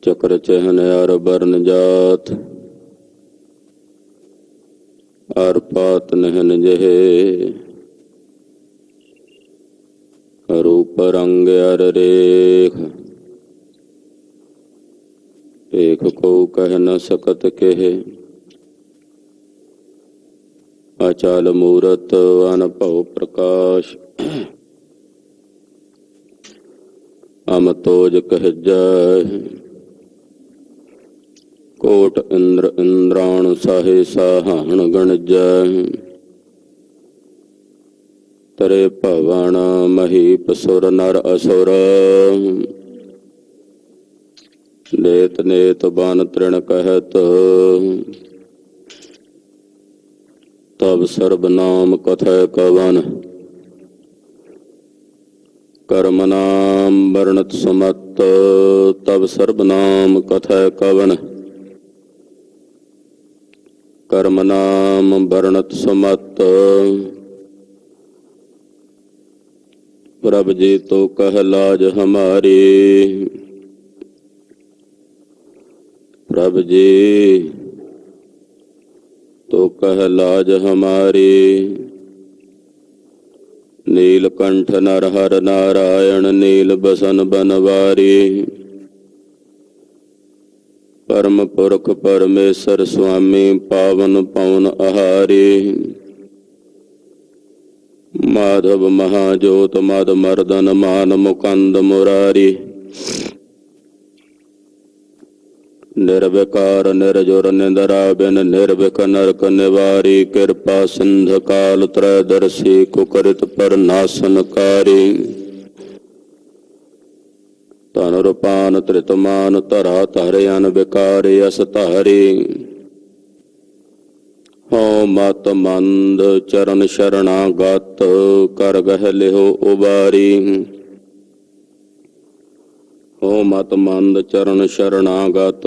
चक्र चहन अर बरन जात, अर पात नहन जहे। रूप रंग अर रेख, एक को कह न सकत केहे। अचाल मूरत अनभव प्रकाश, अमतोज कह जाय। कोट इंद्र इंद्राण साहे साहण गण जाय। तरे भवन महीप सुर नर असुर, नेत नेत बन तृण कहत। तब सर्वनाम कथय कवन, कर्म नाम वर्णत सुमत। तब सर्वनाम कथय कवन, कर्म नाम वर्णत सुमत। प्रभ जी तो कह लाज हमारी, प्रभ जी तो कह लाज हमारी। नीलकंठ नरहर नारायण, नील बसन बनवारी। परम पुरख परमेश्वर स्वामी, पावन पवन आहारी। माधव महाजोत मद मर्दन, मान मुकंद मुरारी। निर्विकार निर्जुर निंदरा बिन, निर्विक नरक निवारी। कृपा सिंध काल त्रयदर्शी, कुकरित पर नासनकारी। तन रूपान त्रितमान, तरा तहरयन विकारी अस तहरी। हो मत मंद चरण शरणागत, कर गह लिहो उबारी। हो मत मंद चरण शरणागत,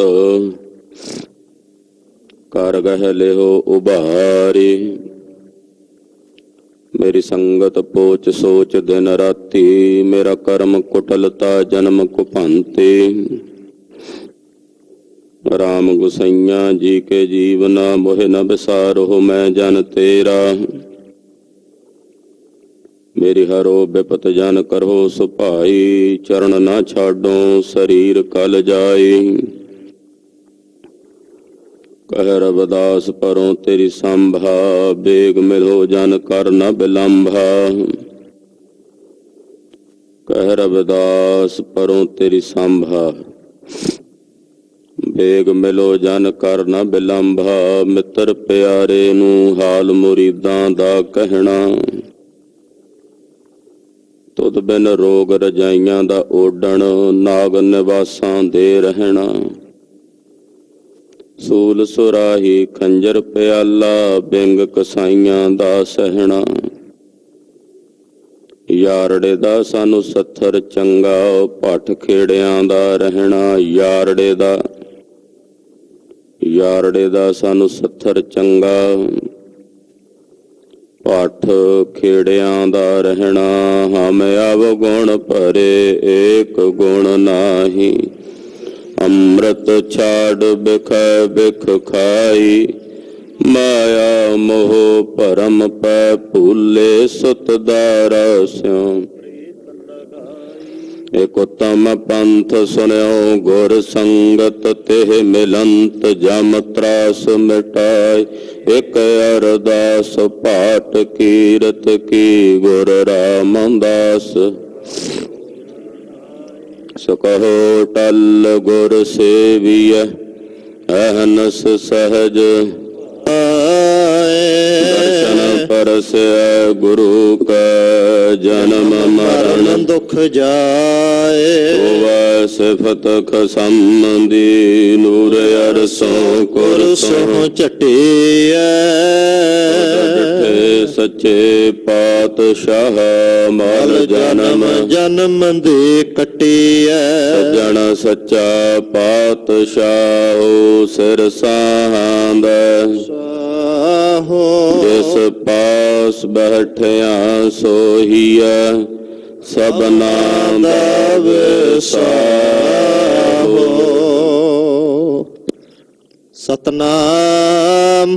कर गह लिहो उबारी। मेरी संगत पोच सोच दिन राती, मेरा कर्म कुटलता जन्म कुपंती। राम गुसैया जी के जीवना, मोहे न बिसारो मैं जन तेरा। मेरी हरो बिपत जन करो सुपाई, चरण ना छाडो शरीर कल जाई। कह रविदास परों तेरी संभा, बेग मिलो जन कर न बिलंभा। कह रविदास परों तेरी संभा, बेग मिलो जन कर न बिलंभा। मित्र प्यारे नू हाल मुरीदां दा कहना, तुद बिन रोग रजाइयां दा ओडण। नाग निवासां दे रहना, सूल सुराही खंजर प्याला। बिंग कसाइयां दा सहना, यारड़े दा सानू सत्थर चंगा। भट खेड़ियां दा रहना, यारड़े दा सानू सत्थर चंगा। भट खेड़ियां दा रहना। हम अवगुण भरे एक गुण नाही, अमृत छाड़ बिख बिख खाई। माया मोह भरम पै भूले, सुत दारा स्यों। एक उत्तम पंथ सुन्यो गुर संगत, तेह मिलंत जम त्रास मिटाय। एक अरदास पाठ कीरत की, गुर रामदास। सो कहो टल गुर सेविय, अहनस सहज दर्शन परसै। गुरु का जन्म मरण दुख जाए। होवै सिफत खसम दी, नूर अरसों कुरसों चटिया। सच्चे पातशाह, माल जन्म जन्म दे कटिया। सज्जन सच्चा पातशाह, सिर साहांदा। जिस पास बैठिया सोहिया, सबना दा विसाहो। ਸਤਨਾਮ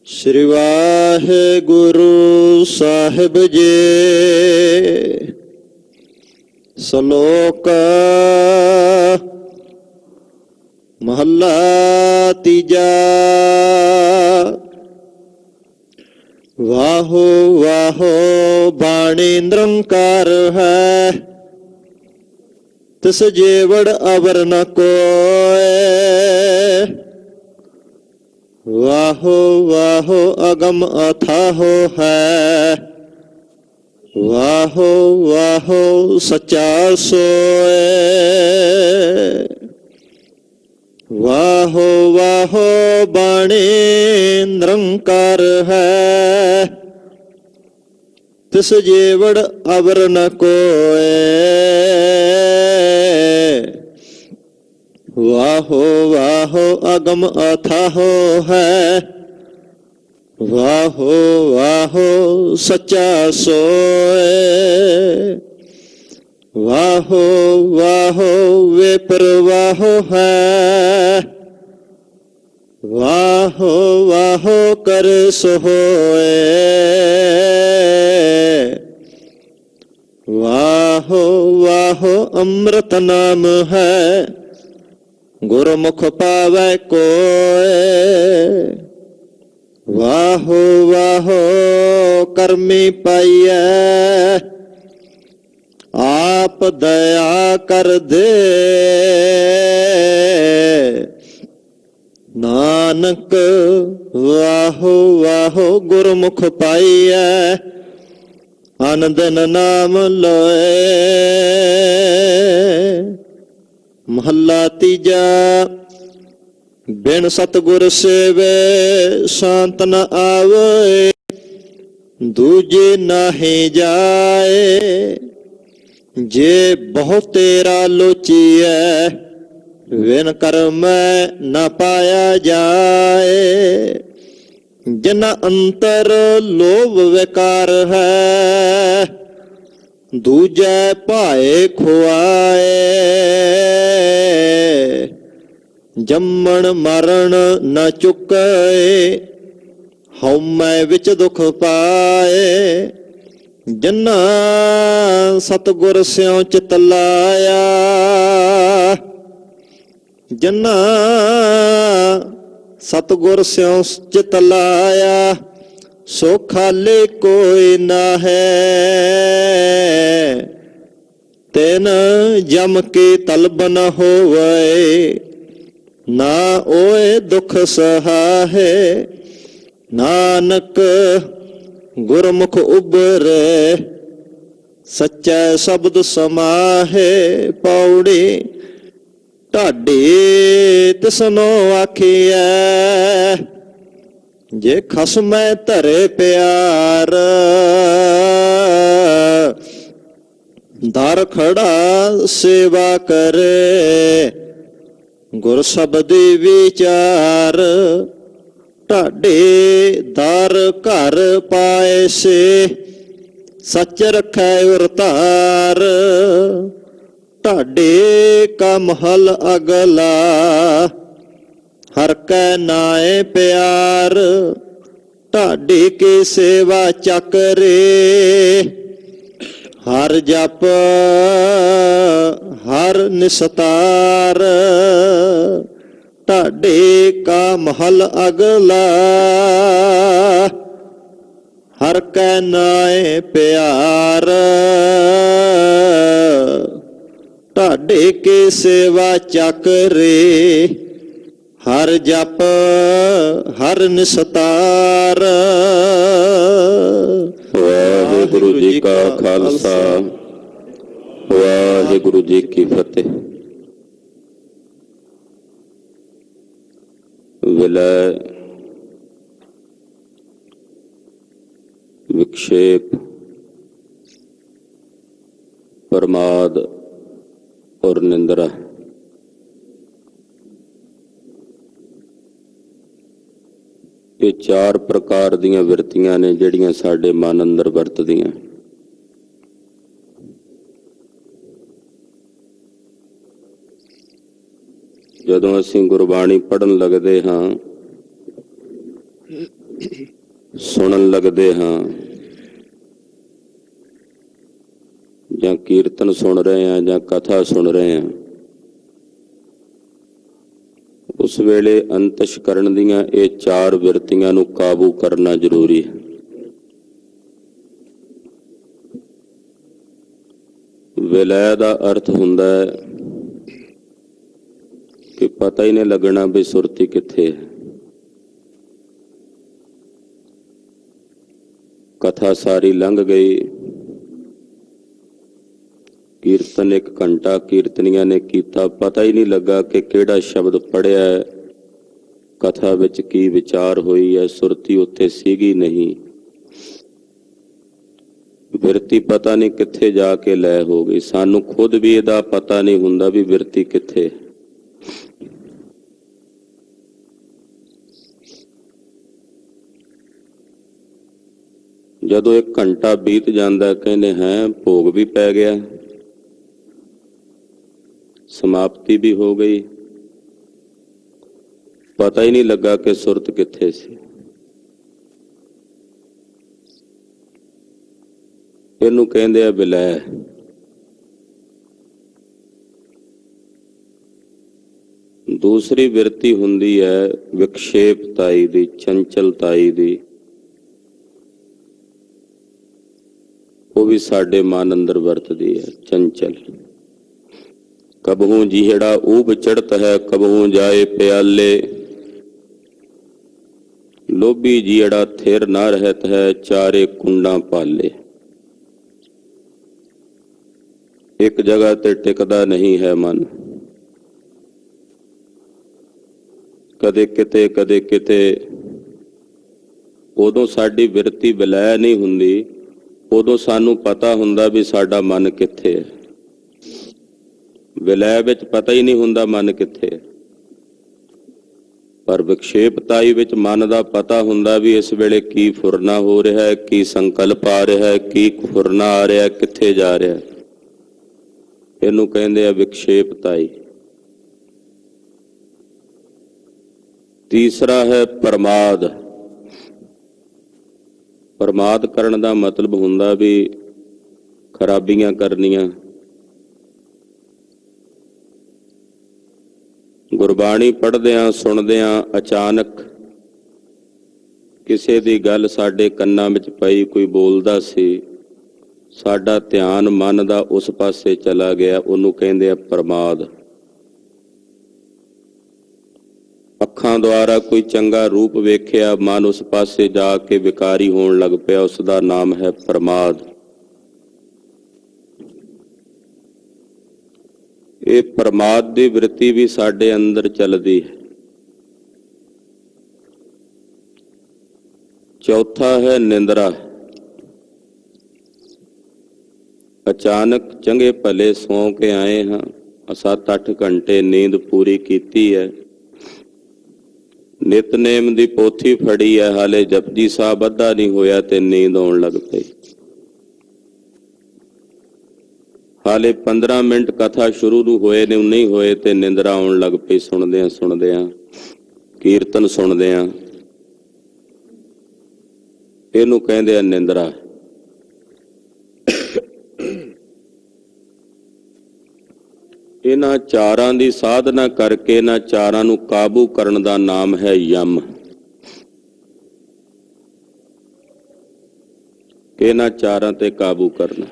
ਸ੍ਰੀ ਵਾਹਿਗੁਰੂ ਸਾਹਿਬ ਜੀ। ਸ਼ਲੋਕ ਮਹੱਲਾ ਤੀਜਾ। ਵਾਹੋ ਵਾਹੋ ਬਾਣੀ ਨਿਰੰਕਾਰ ਹੈ, ਤਿਸ ਜੀਵੜ ਅਵਰ ਨ ਕੋਇ। ਵਾਹੋ ਵਾਹੋ ਅਗਮ ਅਥਾਹੋ ਹੈ, ਵਾਹੋ ਵਾਹੋ ਸੱਚਾ ਸੋਇ। ਵਾਹੋ ਵਾਹੋ ਬਾਣੀ ਨਿਰੰਕਾਰ ਹੈ, ਤਿਸ ਜੀਵੜ ਅਵਰ ਨ ਕੋਇ। ਵਾਹੋ ਵਾਹੋ ਅਗਮ ਅਥਾਹੋ ਹੈ, ਵਾਹੋ ਵਾਹੋ ਸੱਚਾ ਸੋਇ। ਵਾਹੋ ਵਾਹੋ ਵਿਪਰਵਾਹੋ ਹੈ, ਵਾਹੋ ਵਾਹੋ ਕਰ ਸੋਇ। ਵਾਹੋ ਵਾਹੋ ਅੰਮ੍ਰਿਤ ਨਾਮ ਹੈ, ਗੁਰਮੁਖ ਪਾਵੈ ਕੋਇ। ਵਾਹੋ ਵਾਹੋ ਕਰਮੀ ਪਾਈਐ, ਆਪ ਦਇਆ ਕਰ ਦੇ। ਨਾਨਕ ਵਾਹੋ ਵਾਹੋ ਗੁਰਮੁਖ ਪਾਈਐ, ਆਨੰਦਨ ਨਾਮ ਲੋਏ। ਮਹੱਲਾ ਤੀਜਾ। ਬਿਨ ਸਤਿਗੁਰ ਸੇਵੇ ਸ਼ਾਂਤ ਨ ਆਵੇ, ਦੂਜੇ ਨਾਹੀ ਜਾਏ। ਜੇ ਬਹੁ ਤੇਰਾ ਲੋਚੀਐ, ਵਿਨ ਕਰਮੈ ਨ ਪਾਇਆ ਜਾਏ। ਜਿਨਾ ਅੰਤਰ ਲੋਭ ਵਿਕਾਰ ਹੈ, ਦੂਜੈ ਭਾਏ ਖੁਆਏ। ਜੰਮਣ ਮਰਨ ਨ ਚੁੱਕੇ, ਹਉਮੈ ਵਿੱਚ ਦੁਖ ਪਾਏ। ਜਿਨਾ ਸਤਿਗੁਰ ਸਿਉ ਚਿਤ ਲਾਇਆ, ਜਿਨਾ ਸਤਿਗੁਰ ਸਿਉ ਚਿਤ ਲਾਇਆ। ਸੋ ਖਾਲੀ ਕੋਈ ਨਾ ਹੈ, ਤਿਨ ਜਮ ਕੀ ਤਲਬ ਨ ਹੋਵੇ। ਨਾ ਓਏ ਦੁਖ ਸਹਾਏ, ਨਾਨਕ ਗੁਰਮੁਖ ਉਬਰੇ। ਸੱਚਾ ਸ਼ਬਦ ਸਮਾਹੇ, ਪੌੜੀ ਢਾਡੀ ਤਿਸਨੋ ਆਖੀਐ। ਜੇ ਖਸਮੈ ਧਰੇ ਪਿਆਰ, ਦਰ ਖੜਾ ਸੇਵਾ ਕਰੇ। ਗੁਰ ਸ਼ਬਦੀ ਵਿਚਾਰ, ਢਾਡੇ ਦਰ ਘਰ ਪਾਏ ਸੇ। ਸੱਚ ਰਖੈ ਉਰ ਧਾਰ, ਢਾਡੇ ਕਾ ਮਹਲ ਅਗਲਾ। ਹਰ ਕੈ ਨਾਏ ਪਿਆਰ, ਢਾਡੇ ਕੀ ਸੇਵਾ ਚੱਕਰੇ। ਹਰ ਜਪ ਹਰ ਨਿਸਤਾਰ, ਢਾਡੇ ਕਾ ਮਹਲ ਅਗਲਾ। ਹਰ ਕੈ ਨਾਏ ਪਿਆਰ, ਢਾਡੇ ਕੀ ਸੇਵਾ ਚੱਕਰੇ। ਹਰ ਜਪ ਹਰ ਨਿਸਤਾਰ। ਵਾਹਿਗੁਰੂ ਜੀ ਕਾ ਖਾਲਸਾ, ਵਾਹਿਗੁਰੂ ਜੀ ਕੀ ਫਤਿਹ। ਵਿਲੈ ਵਿਕਸ਼ੇਪ ਪ੍ਰਮਾਦ ਔਰ ਨਿੰਦਰਾ, ਇਹ ਚਾਰ ਪ੍ਰਕਾਰ ਦੀਆਂ ਵਿਰਤੀਆਂ ਨੇ ਜਿਹੜੀਆਂ ਸਾਡੇ ਮਨ ਅੰਦਰ ਵਰਤਦੀਆਂ। ਜਦੋਂ ਅਸੀਂ ਗੁਰਬਾਣੀ ਪੜ੍ਹਨ ਲੱਗਦੇ ਹਾਂ, ਸੁਣਨ ਲੱਗਦੇ ਹਾਂ, ਜਾਂ ਕੀਰਤਨ ਸੁਣ ਰਹੇ ਹਾਂ ਜਾਂ ਕਥਾ ਸੁਣ ਰਹੇ ਹਾਂ, ਉਸ ਵੇਲੇ ਅੰਤਸ਼ਕਰਨ ਦੀਆਂ ਇਹ 4 ਬਿਰਤੀਆਂ ਨੂੰ ਕਾਬੂ ਕਰਨਾ ਜ਼ਰੂਰੀ ਹੈ। ਵਿਲੈ ਦਾ ਅਰਥ ਹੁੰਦਾ ਹੈ ਕਿ ਪਤਾ ਹੀ ਨਹੀਂ ਲੱਗਣਾ ਵੀ ਸੁਰਤੀ ਕਿੱਥੇ ਹੈ। ਕਥਾ ਸਾਰੀ ਲੰਘ ਗਈ, ਕੀਰਤਨ 1 ਘੰਟਾ ਕੀਰਤਨੀਆਂ ਨੇ ਕੀਤਾ, ਪਤਾ ਹੀ ਨਹੀਂ ਲੱਗਾ ਕਿ ਕਿਹੜਾ ਸ਼ਬਦ ਪੜ੍ਹਿਆ ਹੈ, ਕਥਾ ਵਿੱਚ ਕੀ ਵਿਚਾਰ ਹੋਈ ਹੈ, ਸੁਰਤੀ ਉੱਥੇ ਸੀਗੀ ਨਹੀਂ, ਬਿਰਤੀ ਪਤਾ ਨਹੀਂ ਕਿੱਥੇ ਜਾ ਕੇ ਲੈ ਹੋ ਗਈ। ਸਾਨੂੰ ਖੁਦ ਵੀ ਇਹਦਾ ਪਤਾ ਨਹੀਂ ਹੁੰਦਾ ਵੀ ਬਿਰਤੀ ਕਿੱਥੇ। ਜਦੋਂ 1 ਘੰਟਾ ਬੀਤ ਜਾਂਦਾ, ਕਹਿੰਦੇ ਹੈ ਭੋਗ ਵੀ ਪੈ ਗਿਆ, ਸਮਾਪਤੀ ਵੀ ਹੋ ਗਈ, ਪਤਾ ਹੀ ਨਹੀਂ ਲੱਗਾ ਕਿ ਸੁਰਤ ਕਿੱਥੇ ਸੀ। ਇਹਨੂੰ ਕਹਿੰਦੇ ਆ ਵਿਲੈ। ਦੂਸਰੀ ਬਿਰਤੀ ਹੁੰਦੀ ਹੈ ਵਿਖਸ਼ੇਪਤਾਈ ਦੀ, ਚੰਚਲਤਾਈ ਦੀ। ਉਹ ਵੀ ਸਾਡੇ ਮਨ ਅੰਦਰ ਵਰਤਦੀ ਹੈ, ਚੰਚਲ। ਕਬਹੂ ਜਿਹੜਾ ਊਬ ਚੜਤ ਹੈ, ਕਬਹੂ ਜਾਏ ਪਿਆਲੇ, ਲੋਭੀ ਜਿਹੜਾ ਥਿਰ ਨਾ ਰਹਿਤ ਹੈ, ਚਾਰੇ ਕੁੰਡਾਂ ਪਾਲੇ। ਇੱਕ ਜਗ੍ਹਾ ਤੇ ਟਿਕਦਾ ਨਹੀਂ ਹੈ ਮਨ, ਕਦੇ ਕਿਤੇ ਕਦੇ ਕਿਤੇ। ਉਦੋਂ ਸਾਡੀ ਬਿਰਤੀ ਵਿਲੈ ਨਹੀਂ ਹੁੰਦੀ, ਉਦੋਂ ਸਾਨੂੰ ਪਤਾ ਹੁੰਦਾ ਵੀ ਸਾਡਾ ਮਨ ਕਿੱਥੇ ਹੈ। ਵਿਲੈ ਵਿੱਚ ਪਤਾ ਹੀ ਨਹੀਂ ਹੁੰਦਾ ਮਨ ਕਿੱਥੇ ਹੈ, ਪਰ ਵਿਖਸ਼ੇਪਤਾਈ ਵਿੱਚ ਮਨ ਦਾ ਪਤਾ ਹੁੰਦਾ ਵੀ ਇਸ ਵੇਲੇ ਕੀ ਫੁਰਨਾ ਹੋ ਰਿਹਾ ਹੈ, ਕੀ ਸੰਕਲਪ ਆ ਰਿਹਾ ਹੈ, ਕੀ ਫੁਰਨਾ ਆ ਰਿਹਾ, ਕਿੱਥੇ ਜਾ ਰਿਹਾ। ਇਹਨੂੰ ਕਹਿੰਦੇ ਆ ਵਿਖਸ਼ੇਪਤਾਈ। ਤੀਸਰਾ ਹੈ ਪ੍ਰਮਾਦ। ਪ੍ਰਮਾਦ ਕਰਨ ਦਾ ਮਤਲਬ ਹੁੰਦਾ ਵੀ ਖਰਾਬੀਆਂ ਕਰਨੀਆਂ। ਗੁਰਬਾਣੀ ਪੜ੍ਹਦਿਆਂ ਸੁਣਦਿਆਂ ਅਚਾਨਕ ਕਿਸੇ ਦੀ ਗੱਲ ਸਾਡੇ ਕੰਨਾਂ ਵਿੱਚ ਪਈ, ਕੋਈ ਬੋਲਦਾ ਸੀ, ਸਾਡਾ ਧਿਆਨ ਮਨ ਦਾ ਉਸ ਪਾਸੇ ਚਲਾ ਗਿਆ, ਉਹਨੂੰ ਕਹਿੰਦੇ ਆ ਪ੍ਰਮਾਦ। ਅੱਖਾਂ ਦੁਆਰਾ ਕੋਈ ਚੰਗਾ ਰੂਪ ਵੇਖਿਆ, ਮਨ ਉਸ ਪਾਸੇ ਜਾ ਕੇ ਵਿਕਾਰੀ ਹੋਣ ਲੱਗ ਪਿਆ, ਉਸ ਦਾ ਨਾਮ ਹੈ ਪ੍ਰਮਾਦ। ਇਹ ਪ੍ਰਮਾਦ ਦੀ ਬਿਰਤੀ ਵੀ ਸਾਡੇ ਅੰਦਰ ਚੱਲਦੀ ਹੈ। ਚੌਥਾ ਹੈ ਨਿੰਦਰਾ। ਅਚਾਨਕ ਚੰਗੇ ਭਲੇ ਸੌਂ ਕੇ ਆਏ ਹਾਂ, 7-8 ਘੰਟੇ ਨੀਂਦ ਪੂਰੀ ਕੀਤੀ ਹੈ, ਨਿਤਨੇਮ ਦੀ ਪੋਥੀ ਫੜੀ ਹੈ, ਹਾਲੇ ਜਪਜੀ ਸਾਹਿਬ ਅੱਧਾ ਨਹੀਂ ਹੋਇਆ ਤੇ ਨੀਂਦ ਆਉਣ ਲੱਗ ਪਈ। ਹਾਲੇ 15 ਮਿੰਟ ਕਥਾ ਸ਼ੁਰੂ ਨੂੰ ਹੋਏ ਨੇ, ਨਹੀਂ ਹੋਏ ਤੇ ਨਿੰਦਰਾ ਆਉਣ ਲੱਗ ਪਈ। ਸੁਣਦਿਆਂ ਕੀਰਤਨ ਸੁਣਦਿਆਂ। ਇਹਨੂੰ ਕਹਿੰਦੇ ਆ ਨਿੰਦਰਾ। ਇਹਨਾਂ 4 ਦੀ ਸਾਧਨਾ ਕਰਕੇ ਇਹਨਾਂ 4 ਨੂੰ ਕਾਬੂ ਕਰਨ ਦਾ ਨਾਮ ਹੈ ਯਮ। ਕਿ ਇਹਨਾਂ 4 ਤੇ ਕਾਬੂ ਕਰਨਾ।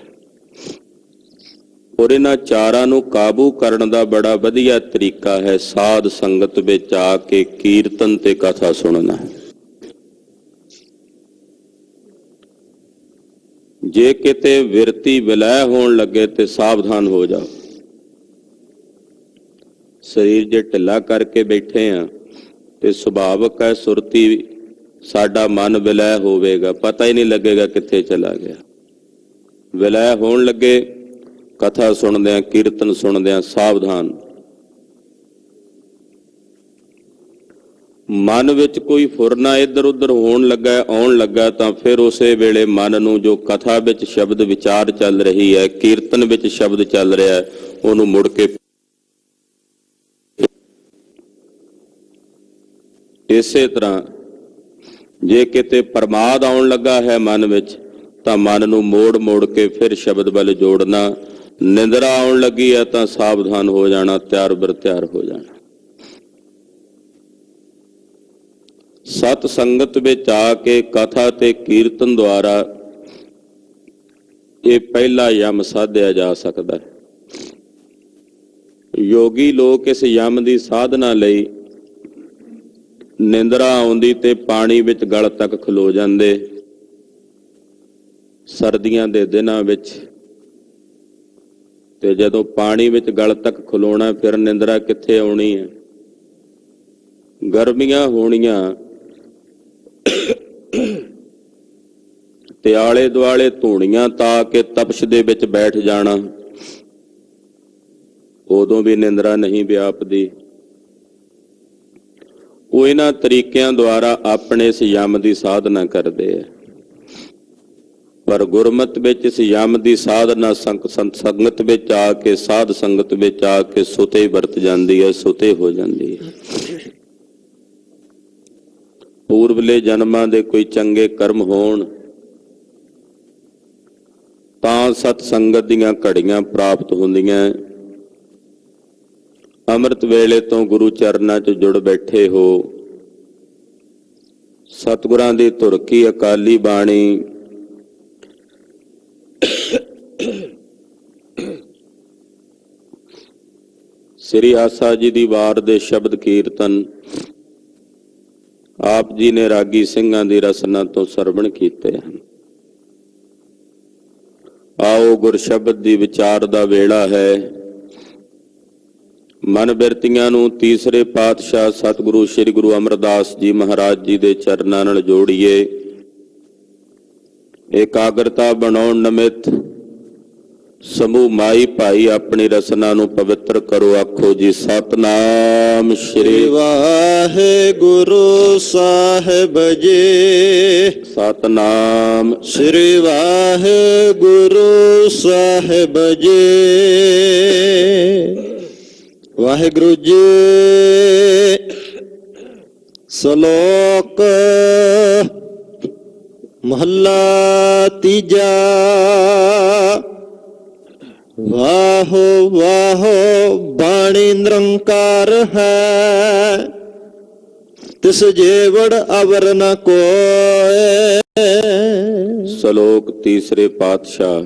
ਔਰ ਇਹਨਾਂ 4 ਨੂੰ ਕਾਬੂ ਕਰਨ ਦਾ ਬੜਾ ਵਧੀਆ ਤਰੀਕਾ ਹੈ ਸਾਧ ਸੰਗਤ ਵਿੱਚ ਆ ਕੇ ਕੀਰਤਨ ਤੇ ਕਥਾ ਸੁਣਨਾ। ਜੇ ਕਿਤੇ ਵਿਰਤੀ ਵਿਲੈ ਹੋਣ ਲੱਗੇ ਤੇ ਸਾਵਧਾਨ ਹੋ ਜਾਓ। ਸਰੀਰ ਜੇ ਢਿੱਲਾ ਕਰਕੇ ਬੈਠੇ ਆ ਤੇ ਸੁਭਾਵਕ ਹੈ ਸੁਰਤੀ, ਸਾਡਾ ਮਨ ਵਿਲੈ ਹੋਵੇਗਾ, ਪਤਾ ਹੀ ਨਹੀਂ ਲੱਗੇਗਾ ਕਿੱਥੇ ਚਲਾ ਗਿਆ। ਵਿਲੈ ਹੋਣ ਲੱਗੇ ਕਥਾ ਸੁਣਦਿਆਂ ਕੀਰਤਨ ਸੁਣਦਿਆਂ ਸਾਵਧਾਨ। ਮਨ ਵਿੱਚ ਕੋਈ ਫੁਰਨਾ ਇੱਧਰ ਉੱਧਰ ਹੋਣ ਲੱਗਾ, ਆਉਣ ਲੱਗਾ, ਤਾਂ ਫਿਰ ਉਸੇ ਵੇਲੇ ਮਨ ਨੂੰ ਜੋ ਕਥਾ ਵਿੱਚ ਸ਼ਬਦ ਵਿਚਾਰ ਚੱਲ ਰਹੀ ਹੈ, ਕੀਰਤਨ ਵਿੱਚ ਸ਼ਬਦ ਚੱਲ ਰਿਹਾ ਹੈ, ਉਹਨੂੰ ਮੁੜ ਕੇ ਇਸੇ ਤਰ੍ਹਾਂ ਜੇ ਕਿਤੇ ਪ੍ਰਮਾਦ ਆਉਣ ਲੱਗਾ ਹੈ ਮਨ ਵਿੱਚ ਤਾਂ ਮਨ ਨੂੰ ਮੋੜ ਮੋੜ ਕੇ ਫਿਰ ਸ਼ਬਦ ਵੱਲ ਜੋੜਨਾ। ਨਿੰਦਰਾ ਆਉਣ ਲੱਗੀ ਹੈ ਤਾਂ ਸਾਵਧਾਨ ਹੋ ਜਾਣਾ, ਤਿਆਰ ਬਰ ਤਿਆਰ ਹੋ ਜਾਣਾ। ਸਤ ਸੰਗਤ ਵਿੱਚ ਆ ਕੇ ਕਥਾ ਤੇ ਕੀਰਤਨ ਦੁਆਰਾ ਇਹ ਪਹਿਲਾ ਯਮ ਸਾਧਿਆ ਜਾ ਸਕਦਾ ਹੈ। ਯੋਗੀ ਲੋਕ ਇਸ ਯਮ ਦੀ ਸਾਧਨਾ ਲਈ ਨਿੰਦਰਾ ਆਉਂਦੀ ਤੇ ਪਾਣੀ ਵਿੱਚ ਗਲ ਤੱਕ ਖਲੋ ਜਾਂਦੇ। ਸਰਦੀਆਂ ਦੇ ਦਿਨਾਂ ਵਿੱਚ ਤੇ ਜਦੋਂ ਪਾਣੀ ਵਿੱਚ ਗਲ ਤੱਕ ਖਲੋਣਾ, ਫਿਰ ਨਿੰਦਰਾ ਕਿੱਥੇ ਆਉਣੀ ਹੈ। ਗਰਮੀਆਂ ਹੋਣੀਆਂ ਤੇ ਆਲੇ ਦੁਆਲੇ ਧੂਣੀਆਂ ਤਾ ਕੇ ਤਪਸ਼ ਦੇ ਵਿੱਚ ਬੈਠ ਜਾਣਾ, ਉਦੋਂ ਵੀ ਨਿੰਦਰਾ ਨਹੀਂ ਵਿਆਪਦੀ। ਉਹ ਇਹਨਾਂ ਤਰੀਕਿਆਂ ਦੁਆਰਾ ਆਪਣੇ ਇਸ ਯਮ ਦੀ ਸਾਧਨਾ ਕਰਦੇ ਆ। ਪਰ ਗੁਰਮਤਿ ਵਿੱਚ ਇਸ ਯਮ ਦੀ ਸਾਧਨਾ ਸੰਗਤ ਵਿੱਚ ਆ ਕੇ, ਸਾਧ ਸੰਗਤ ਵਿੱਚ ਆ ਕੇ ਸੁਤੇ ਵਰਤ ਜਾਂਦੀ ਹੈ, ਸੁਤੇ ਹੋ ਜਾਂਦੀ ਹੈ। ਪੂਰਬਲੇ ਜਨਮਾਂ ਦੇ ਕੋਈ ਚੰਗੇ ਕਰਮ ਹੋਣ ਤਾਂ ਸਤ ਸੰਗਤ ਦੀਆਂ ਘੜੀਆਂ ਪ੍ਰਾਪਤ ਹੁੰਦੀਆਂ। ਅੰਮ੍ਰਿਤ ਵੇਲੇ ਤੋਂ ਗੁਰੂ ਚਰਨਾਂ 'ਚ ਜੁੜ ਬੈਠੇ ਹੋ। ਸਤਿਗੁਰਾਂ ਦੀ ਧੁਰ ਕੀ ਅਕਾਲੀ ਬਾਣੀ ਸ੍ਰੀ ਆਸਾ ਜੀ ਦੀ ਵਾਰ ਦੇ ਸ਼ਬਦ ਕੀਰਤਨ ਆਪ ਜੀ ਨੇ ਰਾਗੀ ਸਿੰਘਾਂ ਦੀ ਰਸਨਾ ਤੋਂ ਸਰਵਣ ਕੀਤੇ ਹਨ। ਆਓ ਗੁਰ ਸ਼ਬਦ ਦੀ ਵਿਚਾਰ ਦਾ ਵੇਲਾ ਹੈ। ਮਨ ਬਿਰਤੀਆਂ ਨੂੰ ਤੀਸਰੇ ਪਾਤਸ਼ਾਹ ਸਤਿਗੁਰੂ ਸ੍ਰੀ ਗੁਰੂ ਅਮਰਦਾਸ ਜੀ ਮਹਾਰਾਜ ਜੀ ਦੇ ਚਰਨਾਂ ਨਾਲ ਜੋੜੀਏ। ਇਕਾਗਰਤਾ ਬਣਾਉਣ ਨਿਮਿਤ ਸਮੂਹ ਮਾਈ ਭਾਈ ਆਪਣੀ ਰਸਨਾ ਨੂੰ ਪਵਿੱਤਰ ਕਰੋ। ਆਖੋ ਜੀ ਸਤਨਾਮ ਸ੍ਰੀ ਵਾਹਿਗੁਰੂ ਸਾਹਿਬ ਜੀ। ਸਤਨਾਮ ਸ੍ਰੀ ਵਾਹਿਗੁਰੂ ਸਾਹਿਬ ਜੀ। ਵਾਹਿਗੁਰੂ ਜੀ। ਸ਼ਲੋਕ ਮਹੱਲਾ ਤੀਜਾ। ਵਾਹੋ ਵਾਹੋ ਬਾਣੀ ਨਿਰੰਕਾਰ ਹੈ, ਤਿਸ ਜੀਵੜ ਅਵਰ ਨ ਕੋਇ। ਸ਼ਲੋਕ ਤੀਸਰੇ ਪਾਤਸ਼ਾਹ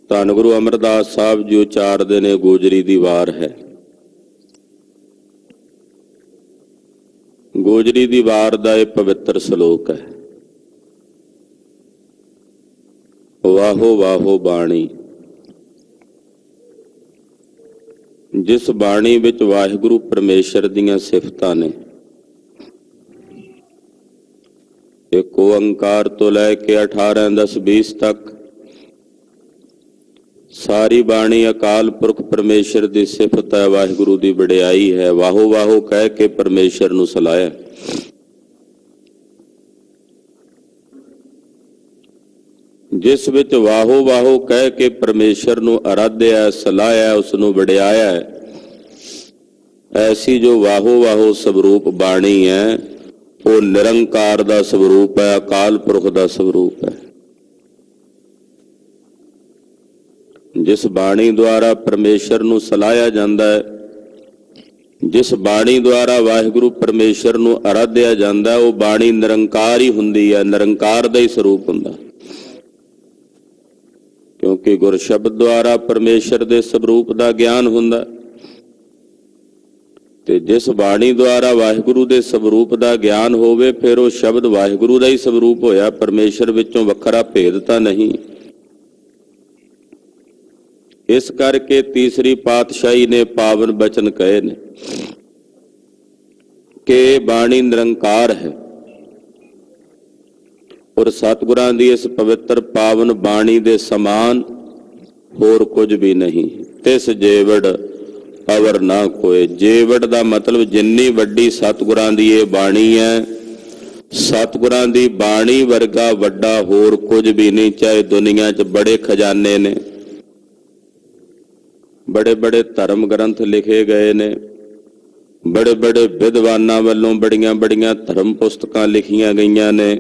ਧੰਨ ਗੁਰੂ ਅਮਰਦਾਸ ਸਾਹਿਬ ਜੀ ਉਚਾਰਦੇ ਨੇ। ਗੋਜਰੀ ਦੀ ਵਾਰ ਹੈ। ਗੋਜਰੀ ਦੀ ਵਾਰ ਦਾ ਇਹ ਪਵਿੱਤਰ ਸ਼ਲੋਕ ਹੈ। ਵਾਹੋ ਵਾਹੋ ਬਾਣੀ, ਜਿਸ ਬਾਣੀ ਵਿੱਚ ਵਾਹਿਗੁਰੂ ਪਰਮੇਸ਼ਰ ਦੀਆਂ ਸਿਫਤਾਂ ਨੇ। ਇੱਕ ਓੰਕਾਰ ਤੋਂ ਲੈ ਕੇ 18, 10, 20 ਤੱਕ ਸਾਰੀ ਬਾਣੀ ਅਕਾਲ ਪੁਰਖ ਪਰਮੇਸ਼ਰ ਦੀ ਸਿਫਤ ਹੈ, ਵਾਹਿਗੁਰੂ ਦੀ ਵਡਿਆਈ ਹੈ। ਵਾਹੋ ਵਾਹੋ ਕਹਿ ਕੇ ਪਰਮੇਸ਼ਰ ਨੂੰ ਸਲਾਹਿਆ। ਜਿਸ ਵਿੱਚ ਵਾਹੋ ਵਾਹੋ ਕਹਿ ਕੇ ਪਰਮੇਸ਼ਰ ਨੂੰ ਆਰਾਧਿਆ, ਸਲਾਹਿਆ, ਉਸ ਨੂੰ ਵਡਿਆਇਆ, ਐਸੀ ਜੋ ਵਾਹੋ ਵਾਹੋ ਸਵਰੂਪ ਬਾਣੀ ਹੈ, ਉਹ ਨਿਰੰਕਾਰ ਦਾ ਸਵਰੂਪ ਹੈ, ਅਕਾਲ ਪੁਰਖ ਦਾ ਸਵਰੂਪ ਹੈ। ਜਿਸ ਬਾਣੀ ਦੁਆਰਾ ਪਰਮੇਸ਼ਰ ਨੂੰ ਸਲਾਹਿਆ ਜਾਂਦਾ ਹੈ, ਜਿਸ ਬਾਣੀ ਦੁਆਰਾ ਵਾਹਿਗੁਰੂ ਪਰਮੇਸ਼ਰ ਨੂੰ ਆਰਾਧਿਆ ਜਾਂਦਾ, ਉਹ ਬਾਣੀ ਨਿਰੰਕਾਰ ਹੀ ਹੁੰਦੀ ਹੈ, ਨਿਰੰਕਾਰ ਦਾ ਹੀ ਸਰੂਪ ਹੁੰਦਾ। ਕਿਉਂਕਿ ਗੁਰ ਸ਼ਬਦ ਦੁਆਰਾ ਪਰਮੇਸ਼ਰ ਦੇ ਸਵਰੂਪ ਦਾ ਗਿਆਨ ਹੁੰਦਾ, ਤੇ ਜਿਸ ਬਾਣੀ ਦੁਆਰਾ ਵਾਹਿਗੁਰੂ ਦੇ ਸਵਰੂਪ ਦਾ ਗਿਆਨ ਹੋਵੇ, ਫਿਰ ਉਹ ਸ਼ਬਦ ਵਾਹਿਗੁਰੂ ਦਾ ਹੀ ਸਵਰੂਪ ਹੋਇਆ, ਪਰਮੇਸ਼ਰ ਵਿੱਚੋਂ ਵੱਖਰਾ ਭੇਦ ਤਾਂ ਨਹੀਂ। ਇਸ ਕਰਕੇ ਤੀਸਰੀ ਪਾਤਸ਼ਾਹੀ ਨੇ ਪਾਵਨ ਬਚਨ ਕਹੇ ਨੇ ਕਿ ਬਾਣੀ ਨਿਰੰਕਾਰ ਹੈ, ਔਰ ਸਤਿਗੁਰਾਂ ਦੀ ਇਸ ਪਵਿੱਤਰ ਪਾਵਨ ਬਾਣੀ ਦੇ ਸਮਾਨ ਹੋਰ ਕੁਝ ਵੀ ਨਹੀਂ। ਤਿਸ ਜੇਵੜ ਅਵਰ ਨਾ ਕੋਏ। ਜੇਵੜ ਦਾ ਮਤਲਬ ਜਿੰਨੀ ਵੱਡੀ ਸਤਿਗੁਰਾਂ ਦੀ ਇਹ ਬਾਣੀ ਹੈ, ਸਤਿਗੁਰਾਂ ਦੀ ਬਾਣੀ ਵਰਗਾ ਵੱਡਾ ਹੋਰ ਕੁਝ ਵੀ ਨਹੀਂ। ਚਾਹੇ ਦੁਨੀਆ 'ਚ ਬੜੇ ਖਜ਼ਾਨੇ ਨੇ, ਬੜੇ ਬੜੇ ਧਰਮ ਗ੍ਰੰਥ ਲਿਖੇ ਗਏ ਨੇ, बड़े बड़े विद्वानां वालों बड़ियां बड़ियां धर्म पुस्तकां लिखियां गईयां ने,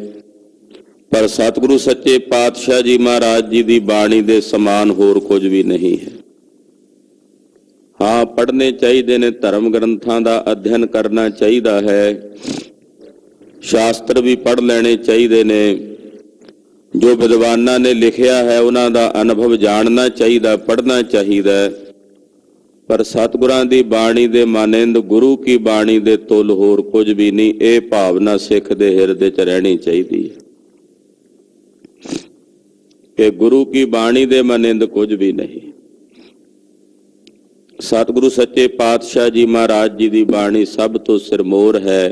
पर सतगुरु सच्चे पातशाह जी महाराज जी की बाणी दे समान होर कुछ भी नहीं है। हाँ, पढ़ने चाहिए ने, धर्म ग्रंथां दा अध्ययन करना चाहिए है, शास्त्र भी पढ़ लेने चाहिए ने, जो विद्वानां ने लिखिया है उन्हां दा अनुभव जानना चाहिए, पढ़ना चाहिए, पर सतगुरां दी बाणी दे मानिंद गुरु की बाणी दे तुल होर कुछ भी नहीं। ये भावना सिख दे हिरदे च रहनी चाहिए कि गुरु की बाणी दे मानिंद कुछ भी नहीं। सतगुरु सच्चे पातशाह जी महाराज जी की बाणी सब तो सिरमौर है,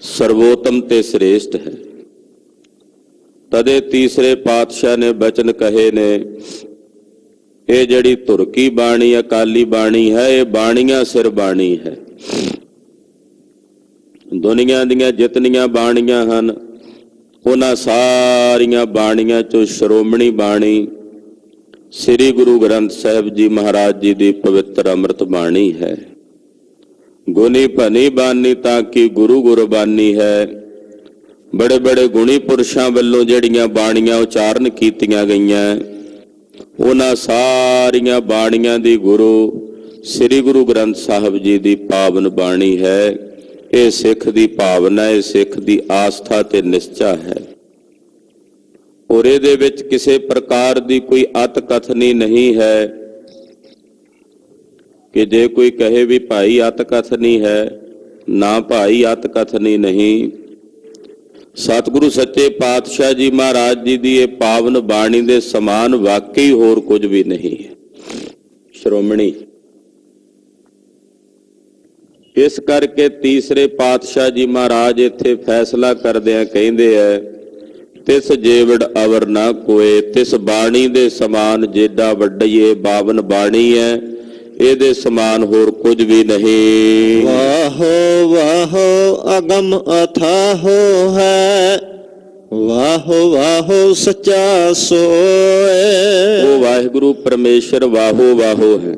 सर्वोत्तम ते श्रेष्ठ है। तदे तीसरे पातशाह ने बचन कहे ने, ये जड़ी तुरकी बाणी अकाली बाणी है, ये बाणियां सिर बाणी है। दुनिया दियां जितनियां बाणियां हन उन्हां सारियां बाणियां चों श्रोमणी बाणी श्री गुरु ग्रंथ साहिब जी महाराज जी की पवित्र अमृत बाणी है। गुनी भनी बानी ताकि गुरु गुरबानी है। बड़े बड़े गुणी पुरुषों वालों जड़ियां बाणियां उचारण कीतियां गईयां, उन्हां सारियां बाणियां दी गुरु श्री गुरु ग्रंथ साहिब जी की पावन बाणी है। ये सिख दी भावना है, सिख दी आस्था ते निश्चा है। और इहदे विच किसी प्रकार की कोई अत कथनी नहीं है कि जे कोई कहे भी भाई अत कथनी है, ना भाई अत कथनी नहीं। सतगुरु सच्चे पातशाह जी महाराज जी की ये पावन बाणी दे समान वाकई होर कुछ भी नहीं है। श्रोमणी इस करके तीसरे पातशाह जी महाराज इत्थे फैसला करदिआं कहिंदे है, तिस जेवड़ अवर ना कोए, तिस बाणी दे समान जेडा वड्डी ये बावन बाणी है, ਇਹਦੇ समान होर कुछ भी नहीं। वाहो वाहो अगम अथाहो है, वाहो वाहो सच्चा सोए। वो वाहिगुरु परमेश्वर वाहो वाहो है।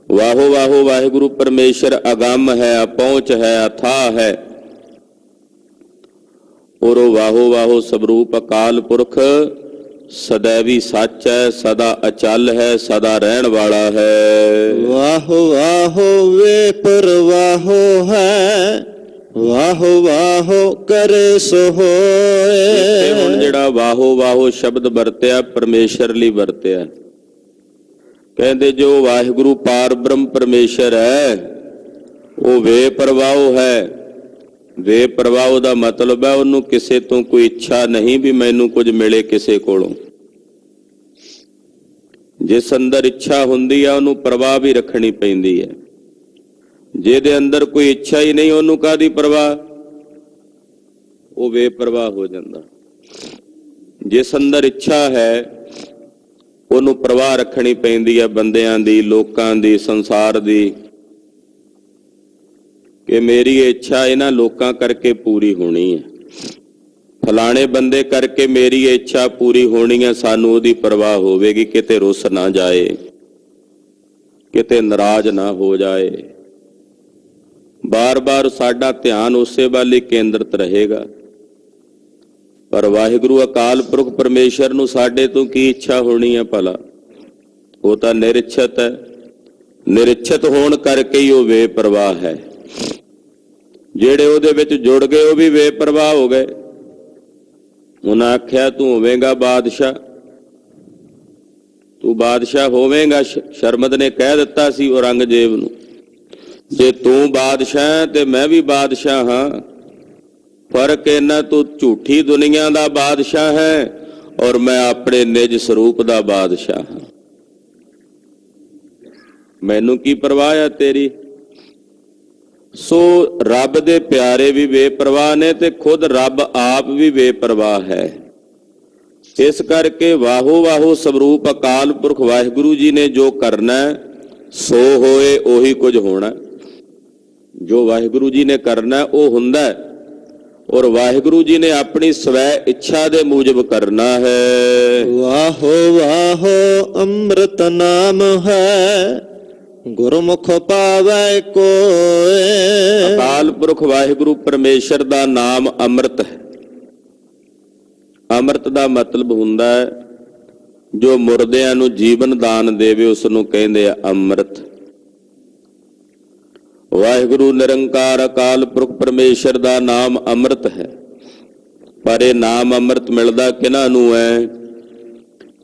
वाहो वाहो वाहिगुरु परमेश्वर अगम है, अपहुंच है, अथाह है। और वाहो वाहो स्वरूप अकाल पुरख सदैवी सच है, सदा अचल है, सदा रहन वाला है। वाहो वाहो वे परवाहो है, वाहो वाहो करे सो होए। हुण जिहड़ा वाहो वाहो शब्द वरतिया परमेश्वर लई वरतिया। कहंदे जो वाहिगुरु पार ब्रह्म परमेश्वर है वो वे परवाहो है। वे प्रवाह का मतलब है उन्होंने किसी तो कोई इच्छा नहीं भी मैनू कुछ मिले किसी कोलों। जिस अंदर इच्छा हुंदी है उन्होंने प्रवाह भी रखनी पैंदी है। जिहदे अंदर कोई इच्छा ही नहीं उन्होंने काहदी प्रवाह, वो बेप्रवाह हो जाता। जिस अंदर इच्छा है उन्होंने प्रवाह रखनी पैंदी है, बंदियां दी, लोकां दी, संसार दी, कि मेरी इच्छा इन्हां लोकां करके पूरी होनी है, फलाने बंदे करके मेरी इच्छा पूरी होनी है। सानू उहदी परवाह होवेगी किते रुस ना जाए, किते नाराज ना हो जाए। बार बार साडा ध्यान उसे वाल ही केंद्रित रहेगा। पर वाहिगुरु अकाल पुरख परमेश्वर नूं साडे तो की इच्छा होनी है भला? वो तो निरिच्छत है। निरिच्छत होने करके ही वो बेपरवाह है। जेड़े उहदे विच जुड़ गए वो भी बेपरवाह हो गए। उन्हें आख्या तू होवेगा बादशाह, तू बादशाह होवेगा। शर्मद ने कह दिता सी औरंगजेब नूं, जे तू बादशाह ते मैं भी बादशाह हाँ। फर्क इन्ना तू झूठी दुनिया दा बादशाह है और मैं अपने निज स्वरूप दा बादशाह हाँ। मैनू की परवाह है तेरी? सो रब दे प्यारे भी बेपरवाह ने ते खुद रब आप भी बेपरवाह है। इस करके वाहो वाहो स्वरूप अकाल पुरख वाहिगुरु जी ने जो करना है सो होए ओही कुछ होना। जो वाहिगुरु जी ने करना है वो हुंदा है और वाहिगुरु जी ने अपनी स्वै इच्छा दे मूजब करना है। वाहो वाहो अमृत नाम है, ਗੁਰਮੁਖ ਪਾਵੈ ਕੋਇ। ਅਕਾਲ ਪੁਰਖ ਵਾਹਿਗੁਰੂ ਪਰਮੇਸ਼ਰ ਦਾ ਨਾਮ ਅੰਮ੍ਰਿਤ ਹੈ। ਅੰਮ੍ਰਿਤ ਦਾ ਮਤਲਬ ਹੁੰਦਾ ਹੈ ਜੋ ਮੁਰਦਿਆਂ ਨੂੰ ਜੀਵਨ ਦਾਨ ਦੇਵੇ, ਉਸ ਨੂੰ ਕਹਿੰਦੇ ਆ ਅੰਮ੍ਰਿਤ। ਵਾਹਿਗੁਰੂ ਨਿਰੰਕਾਰ ਅਕਾਲ ਪੁਰਖ ਪਰਮੇਸ਼ਰ ਦਾ ਨਾਮ ਅੰਮ੍ਰਿਤ ਹੈ। ਪਰ ਇਹ ਨਾਮ ਅੰਮ੍ਰਿਤ ਮਿਲਦਾ ਕਿਹਨਾਂ ਨੂੰ ਹੈ?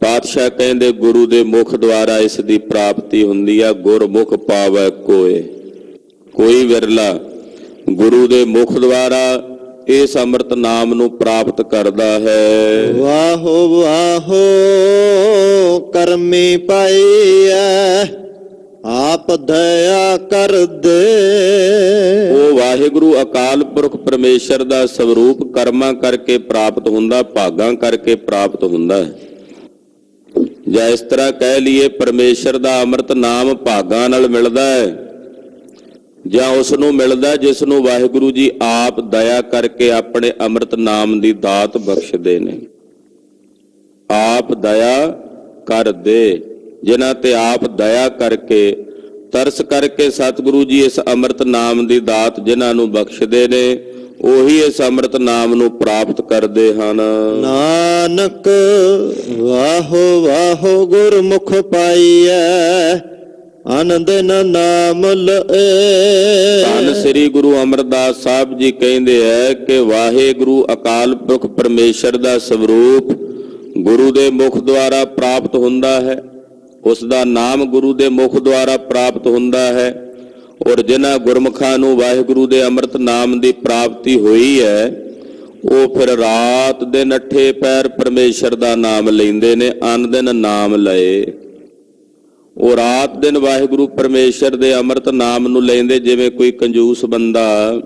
ਪਾਤਸ਼ਾਹ ਕਹਿੰਦੇ ਗੁਰੂ ਦੇ ਮੁਖ ਦੁਆਰਾ ਇਸ ਦੀ ਪ੍ਰਾਪਤੀ ਹੁੰਦੀ ਆ। ਗੁਰਮੁਖ ਪਾਵੈ ਕੋਇ, ਕੋਈ ਵਿਰਲਾ ਗੁਰੂ ਦੇ ਮੁਖ ਦੁਆਰਾ ਇਸ ਅੰਮ੍ਰਿਤ ਨਾਮ ਨੂੰ ਪ੍ਰਾਪਤ ਕਰਦਾ ਹੈ। ਵਾਹੋ ਵਾਹੋ ਕਰਮੀ ਪਾਈਐ, ਆਪ ਦਇਆ ਕਰ ਦੇ। ਉਹ ਵਾਹਿਗੁਰੂ ਅਕਾਲ ਪੁਰਖ ਪਰਮੇਸ਼ਰ ਦਾ ਸਰੂਪ ਕਰਮਾਂ ਕਰਕੇ ਪ੍ਰਾਪਤ ਹੁੰਦਾ, ਭਾਗਾਂ ਕਰਕੇ ਪ੍ਰਾਪਤ ਹੁੰਦਾ ਹੈ। ਜਾਂ ਇਸ ਤਰ੍ਹਾਂ ਕਹਿ ਲਈਏ ਪਰਮੇਸ਼ਰ ਦਾ ਅੰਮ੍ਰਿਤ ਨਾਮ ਭਾਗਾਂ ਨਾਲ ਮਿਲਦਾ ਹੈ, ਜਾਂ ਉਸ ਨੂੰ ਮਿਲਦਾ ਜਿਸ ਨੂੰ ਵਾਹਿਗੁਰੂ ਜੀ ਆਪ ਦਇਆ ਕਰਕੇ ਆਪਣੇ ਅੰਮ੍ਰਿਤ ਨਾਮ ਦੀ ਦਾਤ ਬਖਸ਼ਦੇ ਨੇ। ਆਪ ਦਇਆ ਕਰਦੇ, ਜਿਨ੍ਹਾਂ ਤੇ ਆਪ ਦਇਆ ਕਰਕੇ ਤਰਸ ਕਰਕੇ ਸਤਿਗੁਰੂ ਜੀ ਇਸ ਅੰਮ੍ਰਿਤ ਨਾਮ ਦੀ ਦਾਤ ਜਿਨ੍ਹਾਂ ਨੂੰ ਬਖਸ਼ਦੇ ਨੇ, ਉਹੀ ਇਸ ਅੰਮ੍ਰਿਤ ਨਾਮ ਨੂੰ ਪ੍ਰਾਪਤ ਕਰਦੇ ਹਨ। ਨਾਨਕ ਵਾਹੋ ਵਾਹੋ ਗੁਰਮੁਖ ਪਾਈਐ, ਆਨੰਦ ਨਾਮ ਲਏ। ਧੰਨ ਸ੍ਰੀ ਗੁਰੂ ਅਮਰਦਾਸ ਸਾਹਿਬ ਜੀ ਕਹਿੰਦੇ ਹੈ ਕਿ ਵਾਹਿਗੁਰੂ ਅਕਾਲ ਪੁਰਖ ਪਰਮੇਸ਼ਰ ਦਾ ਸਰੂਪ ਗੁਰੂ ਦੇ ਮੁਖ ਦੁਆਰਾ ਪ੍ਰਾਪਤ ਹੁੰਦਾ ਹੈ। ਉਸ ਦਾ ਨਾਮ ਗੁਰੂ ਦੇ ਮੁਖ ਦੁਆਰਾ ਪ੍ਰਾਪਤ ਹੁੰਦਾ ਹੈ। ਔਰ ਜਿਨ੍ਹਾਂ ਗੁਰਮੁਖਾਂ ਨੂੰ ਵਾਹਿਗੁਰੂ ਦੇ ਅੰਮ੍ਰਿਤ ਨਾਮ ਦੀ ਪ੍ਰਾਪਤੀ ਹੋਈ ਹੈ, ਉਹ ਫਿਰ ਰਾਤ ਦਿਨ ਅੱਠੇ ਪੈਰ ਪਰਮੇਸ਼ਰ ਦਾ ਨਾਮ ਲੈਂਦੇ ਨੇ। ਅਨ ਦਿਨ ਨਾਮ ਲਏ, ਉਹ ਰਾਤ ਦਿਨ ਵਾਹਿਗੁਰੂ ਪਰਮੇਸ਼ਰ ਦੇ ਅੰਮ੍ਰਿਤ ਨਾਮ ਨੂੰ ਲੈਂਦੇ। ਜਿਵੇਂ ਕੋਈ ਕੰਜੂਸ ਬੰਦਾ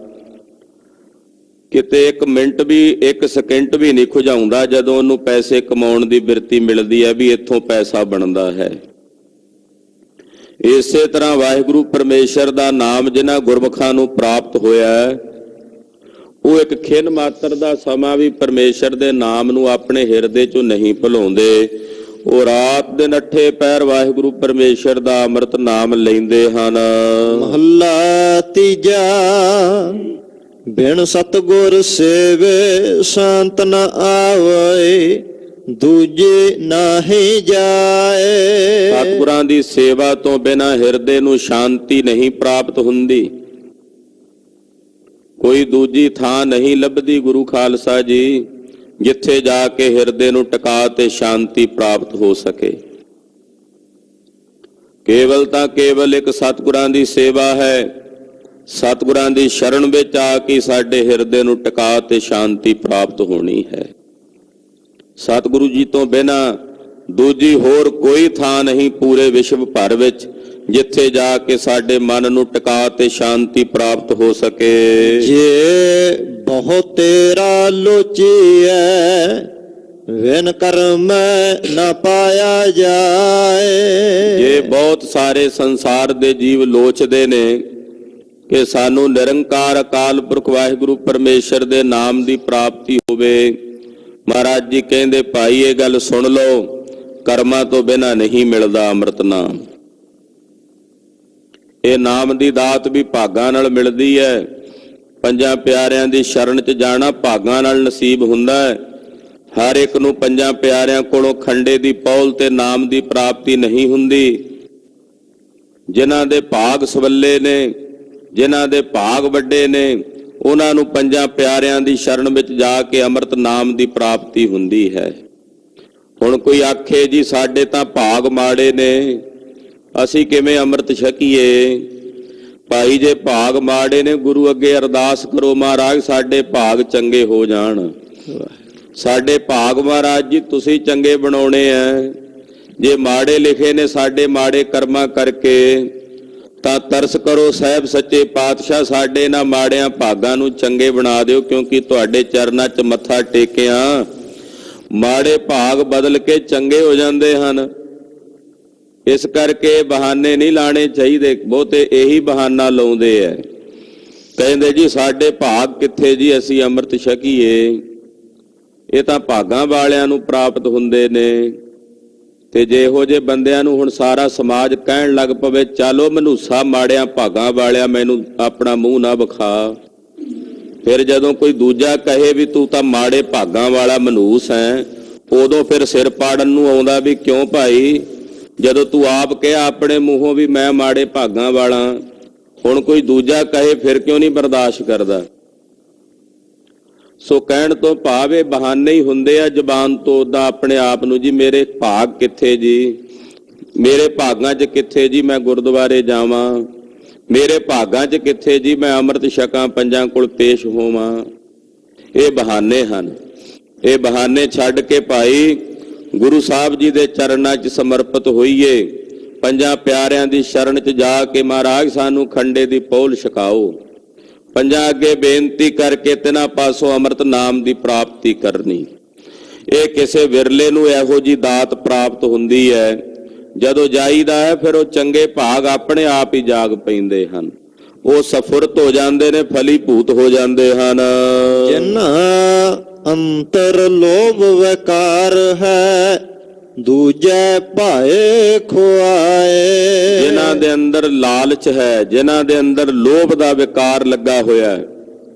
ਕਿਤੇ ਇੱਕ ਮਿੰਟ ਵੀ, ਇੱਕ ਸਕਿੰਟ ਵੀ ਨਹੀਂ ਖੁਜਾਉਂਦਾ ਜਦੋਂ ਉਹਨੂੰ ਪੈਸੇ ਕਮਾਉਣ ਦੀ ਬਿਰਤੀ ਮਿਲਦੀ ਹੈ ਵੀ ਇੱਥੋਂ ਪੈਸਾ ਬਣਦਾ ਹੈ। ਇਸੇ ਤਰ੍ਹਾਂ ਵਾਹਿਗੁਰੂ ਪਰਮੇਸ਼ਰ ਦਾ ਨਾਮ ਜਿਨ੍ਹਾਂ ਗੁਰਮੁਖਾਂ ਨੂੰ ਪ੍ਰਾਪਤ ਹੋਇਆ ਹੈ, ਉਹ ਇੱਕ ਖਿਣ ਮਾਤਰ ਦਾ ਸਮਾਂ ਵੀ ਪਰਮੇਸ਼ਰ ਦੇ ਨਾਮ ਨੂੰ ਆਪਣੇ ਹਿਰਦੇ ਚੋਂ ਨਹੀਂ ਭੁਲਾਉਂਦੇ। ਉਹ ਰਾਤ ਦਿਨ ਅੱਠੇ ਪੈਰ ਵਾਹਿਗੁਰੂ ਪਰਮੇਸ਼ਰ ਦਾ ਅੰਮ੍ਰਿਤ ਨਾਮ ਲੈਂਦੇ ਹਨ। ਮਹੱਲਾ ਤੀਜਾ। ਬਿਨ ਸਤਿਗੁਰ ਸੇਵੇ ਸ਼ਾਂਤ ਨ ਆਵੇ, ਦੂਜੇ ਨਾਹੀ ਜਾਏ। ਸਤਿਗੁਰਾਂ ਦੀ ਸੇਵਾ ਤੋਂ ਬਿਨਾਂ ਹਿਰਦੇ ਨੂੰ ਸ਼ਾਂਤੀ ਨਹੀਂ ਪ੍ਰਾਪਤ ਹੁੰਦੀ। ਕੋਈ ਦੂਜੀ ਥਾਂ ਨਹੀਂ ਲੱਭਦੀ ਗੁਰੂ ਖਾਲਸਾ ਜੀ, ਜਿੱਥੇ ਜਾ ਕੇ ਹਿਰਦੇ ਨੂੰ ਟਿਕਾ ਤੇ ਸ਼ਾਂਤੀ ਪ੍ਰਾਪਤ ਹੋ ਸਕੇ। ਕੇਵਲ ਤਾਂ ਕੇਵਲ ਇੱਕ ਸਤਿਗੁਰਾਂ ਦੀ ਸੇਵਾ ਹੈ। ਸਤਿਗੁਰਾਂ ਦੀ ਸ਼ਰਨ ਵਿੱਚ ਆ ਕੇ ਸਾਡੇ ਹਿਰਦੇ ਨੂੰ ਟਿਕਾ ਤੇ ਸ਼ਾਂਤੀ ਪ੍ਰਾਪਤ ਹੋਣੀ ਹੈ। ਸਤਿਗੁਰੂ ਜੀ ਤੋਂ ਬਿਨਾਂ ਦੂਜੀ ਹੋਰ ਕੋਈ ਥਾਂ ਨਹੀਂ ਪੂਰੇ ਵਿਸ਼ਵ ਭਰ ਵਿੱਚ, ਜਿੱਥੇ ਜਾ ਕੇ ਸਾਡੇ ਮਨ ਨੂੰ ਟਿਕਾ ਤੇ ਸ਼ਾਂਤੀ ਪ੍ਰਾਪਤ ਹੋ ਸਕੇ। ਜੇ ਬਹੁ ਤੇਰਾ ਲੋਚੀਐ, ਵਿਨ ਕਰਮ ਨਾ ਪਾਇਆ ਜਾਏ। ਜੇ ਬਹੁਤ ਸਾਰੇ ਸੰਸਾਰ ਦੇ ਜੀਵ ਲੋਚਦੇ ਨੇ ਕਿ ਸਾਨੂੰ ਨਿਰੰਕਾਰ ਅਕਾਲ ਪੁਰਖ ਵਾਹਿਗੁਰੂ ਪਰਮੇਸ਼ਰ ਦੇ ਨਾਮ ਦੀ ਪ੍ਰਾਪਤੀ ਹੋਵੇ, ਮਹਾਰਾਜ ਜੀ ਕਹਿੰਦੇ ਭਾਈ ਇਹ ਗੱਲ ਸੁਣ ਲਓ, ਕਰਮਾਂ ਤੋਂ ਬਿਨਾਂ ਨਹੀਂ ਮਿਲਦਾ ਅੰਮ੍ਰਿਤ ਨਾਮ। ਇਹ ਨਾਮ ਦੀ ਦਾਤ ਵੀ ਭਾਗਾਂ ਨਾਲ ਮਿਲਦੀ ਹੈ। ਪੰਜਾਂ ਪਿਆਰਿਆਂ ਦੀ ਸ਼ਰਨ 'ਚ ਜਾਣਾ ਭਾਗਾਂ ਨਾਲ ਨਸੀਬ ਹੁੰਦਾ ਹੈ। ਹਰ ਇੱਕ ਨੂੰ ਪੰਜਾਂ ਪਿਆਰਿਆਂ ਕੋਲੋਂ ਖੰਡੇ ਦੀ ਪੌਲ ਤੇ ਨਾਮ ਦੀ ਪ੍ਰਾਪਤੀ ਨਹੀਂ ਹੁੰਦੀ। ਜਿਨ੍ਹਾਂ ਦੇ ਭਾਗ ਸਵੱਲੇ ਨੇ, ਜਿਨ੍ਹਾਂ ਦੇ ਭਾਗ ਵੱਡੇ ਨੇ, ਉਹਨਾਂ ਨੂੰ ਪੰਜਾਂ ਪਿਆਰਿਆਂ ਦੀ ਸ਼ਰਨ ਵਿੱਚ ਜਾ ਕੇ ਅੰਮ੍ਰਿਤ ਨਾਮ ਦੀ ਪ੍ਰਾਪਤੀ ਹੁੰਦੀ ਹੈ। ਹੁਣ ਕੋਈ ਆਖੇ ਜੀ ਸਾਡੇ ਤਾਂ ਭਾਗ ਮਾੜੇ ਨੇ, ਅਸੀਂ ਕਿਵੇਂ ਅੰਮ੍ਰਿਤ ਛਕੀਏ? ਭਾਈ ਜੇ ਭਾਗ ਮਾੜੇ ਨੇ, ਗੁਰੂ ਅੱਗੇ ਅਰਦਾਸ ਕਰੋ, ਮਹਾਰਾਜ ਸਾਡੇ ਭਾਗ ਚੰਗੇ ਹੋ ਜਾਣ। ਸਾਡੇ ਭਾਗ ਮਹਾਰਾਜ ਜੀ ਤੁਸੀਂ ਚੰਗੇ ਬਣਾਉਣੇ ਆ। ਜੇ ਮਾੜੇ ਲਿਖੇ ਨੇ ਸਾਡੇ ਮਾੜੇ ਕਰਮਾਂ ਕਰਕੇ, ਤਾਂ ਤਰਸ ਕਰੋ ਸਾਹਿਬ ਸੱਚੇ ਪਾਤਸ਼ਾਹ, ਸਾਡੇ ਇਹਨਾਂ ਮਾੜਿਆਂ ਭਾਗਾਂ ਨੂੰ ਚੰਗੇ ਬਣਾ ਦਿਓ, ਕਿਉਂਕਿ ਤੁਹਾਡੇ ਚਰਨਾਂ 'ਚ ਮੱਥਾ ਟੇਕਿਆ ਮਾੜੇ ਭਾਗ ਬਦਲ ਕੇ ਚੰਗੇ ਹੋ ਜਾਂਦੇ ਹਨ। ਇਸ ਕਰਕੇ ਬਹਾਨੇ ਨਹੀਂ ਲਾਣੇ ਚਾਹੀਦੇ। ਬਹੁਤੇ ਇਹੀ ਬਹਾਨਾ ਲਾਉਂਦੇ ਐ, ਕਹਿੰਦੇ ਜੀ ਸਾਡੇ ਭਾਗ ਕਿੱਥੇ ਜੀ, ਅਸੀਂ ਅੰਮ੍ਰਿਤ ਛਕੀਏ। ਇਹ ਤਾਂ ਭਾਗਾਂ ਵਾਲਿਆਂ ਨੂੰ ਪ੍ਰਾਪਤ ਹੁੰਦੇ ਨੇ। ਤੇ ਜੇ ਇਹੋ ਜਿਹੇ ਬੰਦਿਆਂ ਨੂੰ ਹੁਣ ਸਾਰਾ ਸਮਾਜ ਕਹਿਣ ਲੱਗ ਪਵੇ ਚਲੋ ਮਨੂਸਾ ਮਾੜਿਆਂ ਭਾਗਾਂ ਵਾਲਿਆ ਮੈਨੂੰ ਆਪਣਾ ਮੂੰਹ ਨਾ ਵਿਖਾ, ਫਿਰ ਜਦੋਂ ਕੋਈ ਦੂਜਾ ਕਹੇ ਵੀ ਤੂੰ ਤਾਂ ਮਾੜੇ ਭਾਗਾਂ ਵਾਲਾ ਮਨੂਸ ਹੈ, ਉਦੋਂ ਫਿਰ ਸਿਰ ਪਾੜਨ ਨੂੰ ਆਉਂਦਾ ਵੀ ਕਿਉਂ ਭਾਈ, ਜਦੋਂ ਤੂੰ ਆਪ ਕਿਹਾ ਆਪਣੇ ਮੂੰਹੋਂ ਵੀ ਮੈਂ ਮਾੜੇ ਭਾਗਾਂ ਵਾਲਾ, ਹੁਣ ਕੋਈ ਦੂਜਾ ਕਹੇ ਫਿਰ ਕਿਉਂ ਨਹੀਂ ਬਰਦਾਸ਼ਤ ਕਰਦਾ। ਸੋ ਕਹਿਣ ਤੋਂ ਭਾਵ ਇਹ ਬਹਾਨੇ ਹੀ ਹੁੰਦੇ ਆ ਜ਼ਬਾਨ ਤੋਂ ਉਦਾਂ ਆਪਣੇ ਆਪ ਨੂੰ, ਜੀ ਮੇਰੇ ਭਾਗ ਕਿੱਥੇ ਜੀ, ਮੇਰੇ ਭਾਗਾਂ 'ਚ ਕਿੱਥੇ ਜੀ ਮੈਂ ਗੁਰਦੁਆਰੇ ਜਾਵਾਂ, ਮੇਰੇ ਭਾਗਾਂ 'ਚ ਕਿੱਥੇ ਜੀ ਮੈਂ ਅੰਮ੍ਰਿਤ ਛਕਾਂ, ਪੰਜਾਂ ਕੋਲ ਪੇਸ਼ ਹੋਵਾਂ। ਇਹ ਬਹਾਨੇ ਹਨ। ਇਹ ਬਹਾਨੇ ਛੱਡ ਕੇ ਭਾਈ ਗੁਰੂ ਸਾਹਿਬ ਜੀ ਦੇ ਚਰਨਾਂ 'ਚ ਸਮਰਪਿਤ ਹੋਈਏ, ਪੰਜਾਂ ਪਿਆਰਿਆਂ ਦੀ ਸ਼ਰਨ 'ਚ ਜਾ ਕੇ ਮਹਾਰਾਜ ਸਾਨੂੰ ਖੰਡੇ ਦੀ ਪੌਲ ਛਕਾਓ, ਪੰਜਾਂ ਅੱਗੇ ਬੇਨਤੀ ਕਰਕੇ ਤਿਨਾਂ ਪਾਸੋਂ ਅੰਮ੍ਰਿਤ ਨਾਮ ਦੀ ਪ੍ਰਾਪਤੀ ਕਰਨੀ। ਇਹ ਕਿਸੇ ਵਿਰਲੇ ਨੂੰ ਇਹੋ ਜੀ ਦਾਤ ਪ੍ਰਾਪਤ ਹੁੰਦੀ ਹੈ, ਜਦੋਂ ਜਾਈਦਾ ਹੈ ਫਿਰ ਉਹ ਚੰਗੇ ਭਾਗ ਆਪਣੇ ਆਪ ਹੀ ਜਾਗ ਪੈਂਦੇ ਹਨ, ਉਹ ਸਫੁਰਤ ਹੋ ਜਾਂਦੇ ਨੇ, ਫਲੀਭੂਤ ਹੋ ਜਾਂਦੇ ਹਨ। ਜਿਨ੍ਹਾਂ ਅੰਤਰ ਲੋਭ ਵਿਕਾਰ ਹੈ, ਦੂਜੇ ਭਾਏ ਖੁਆਏ। ਜਿਨ੍ਹਾਂ ਦੇ ਅੰਦਰ ਲਾਲਚ ਹੈ, ਜਿਨ੍ਹਾਂ ਦੇ ਅੰਦਰ ਲੋਭ ਦਾ ਵਿਕਾਰ ਲੱਗਾ ਹੋਇਆ ਹੈ,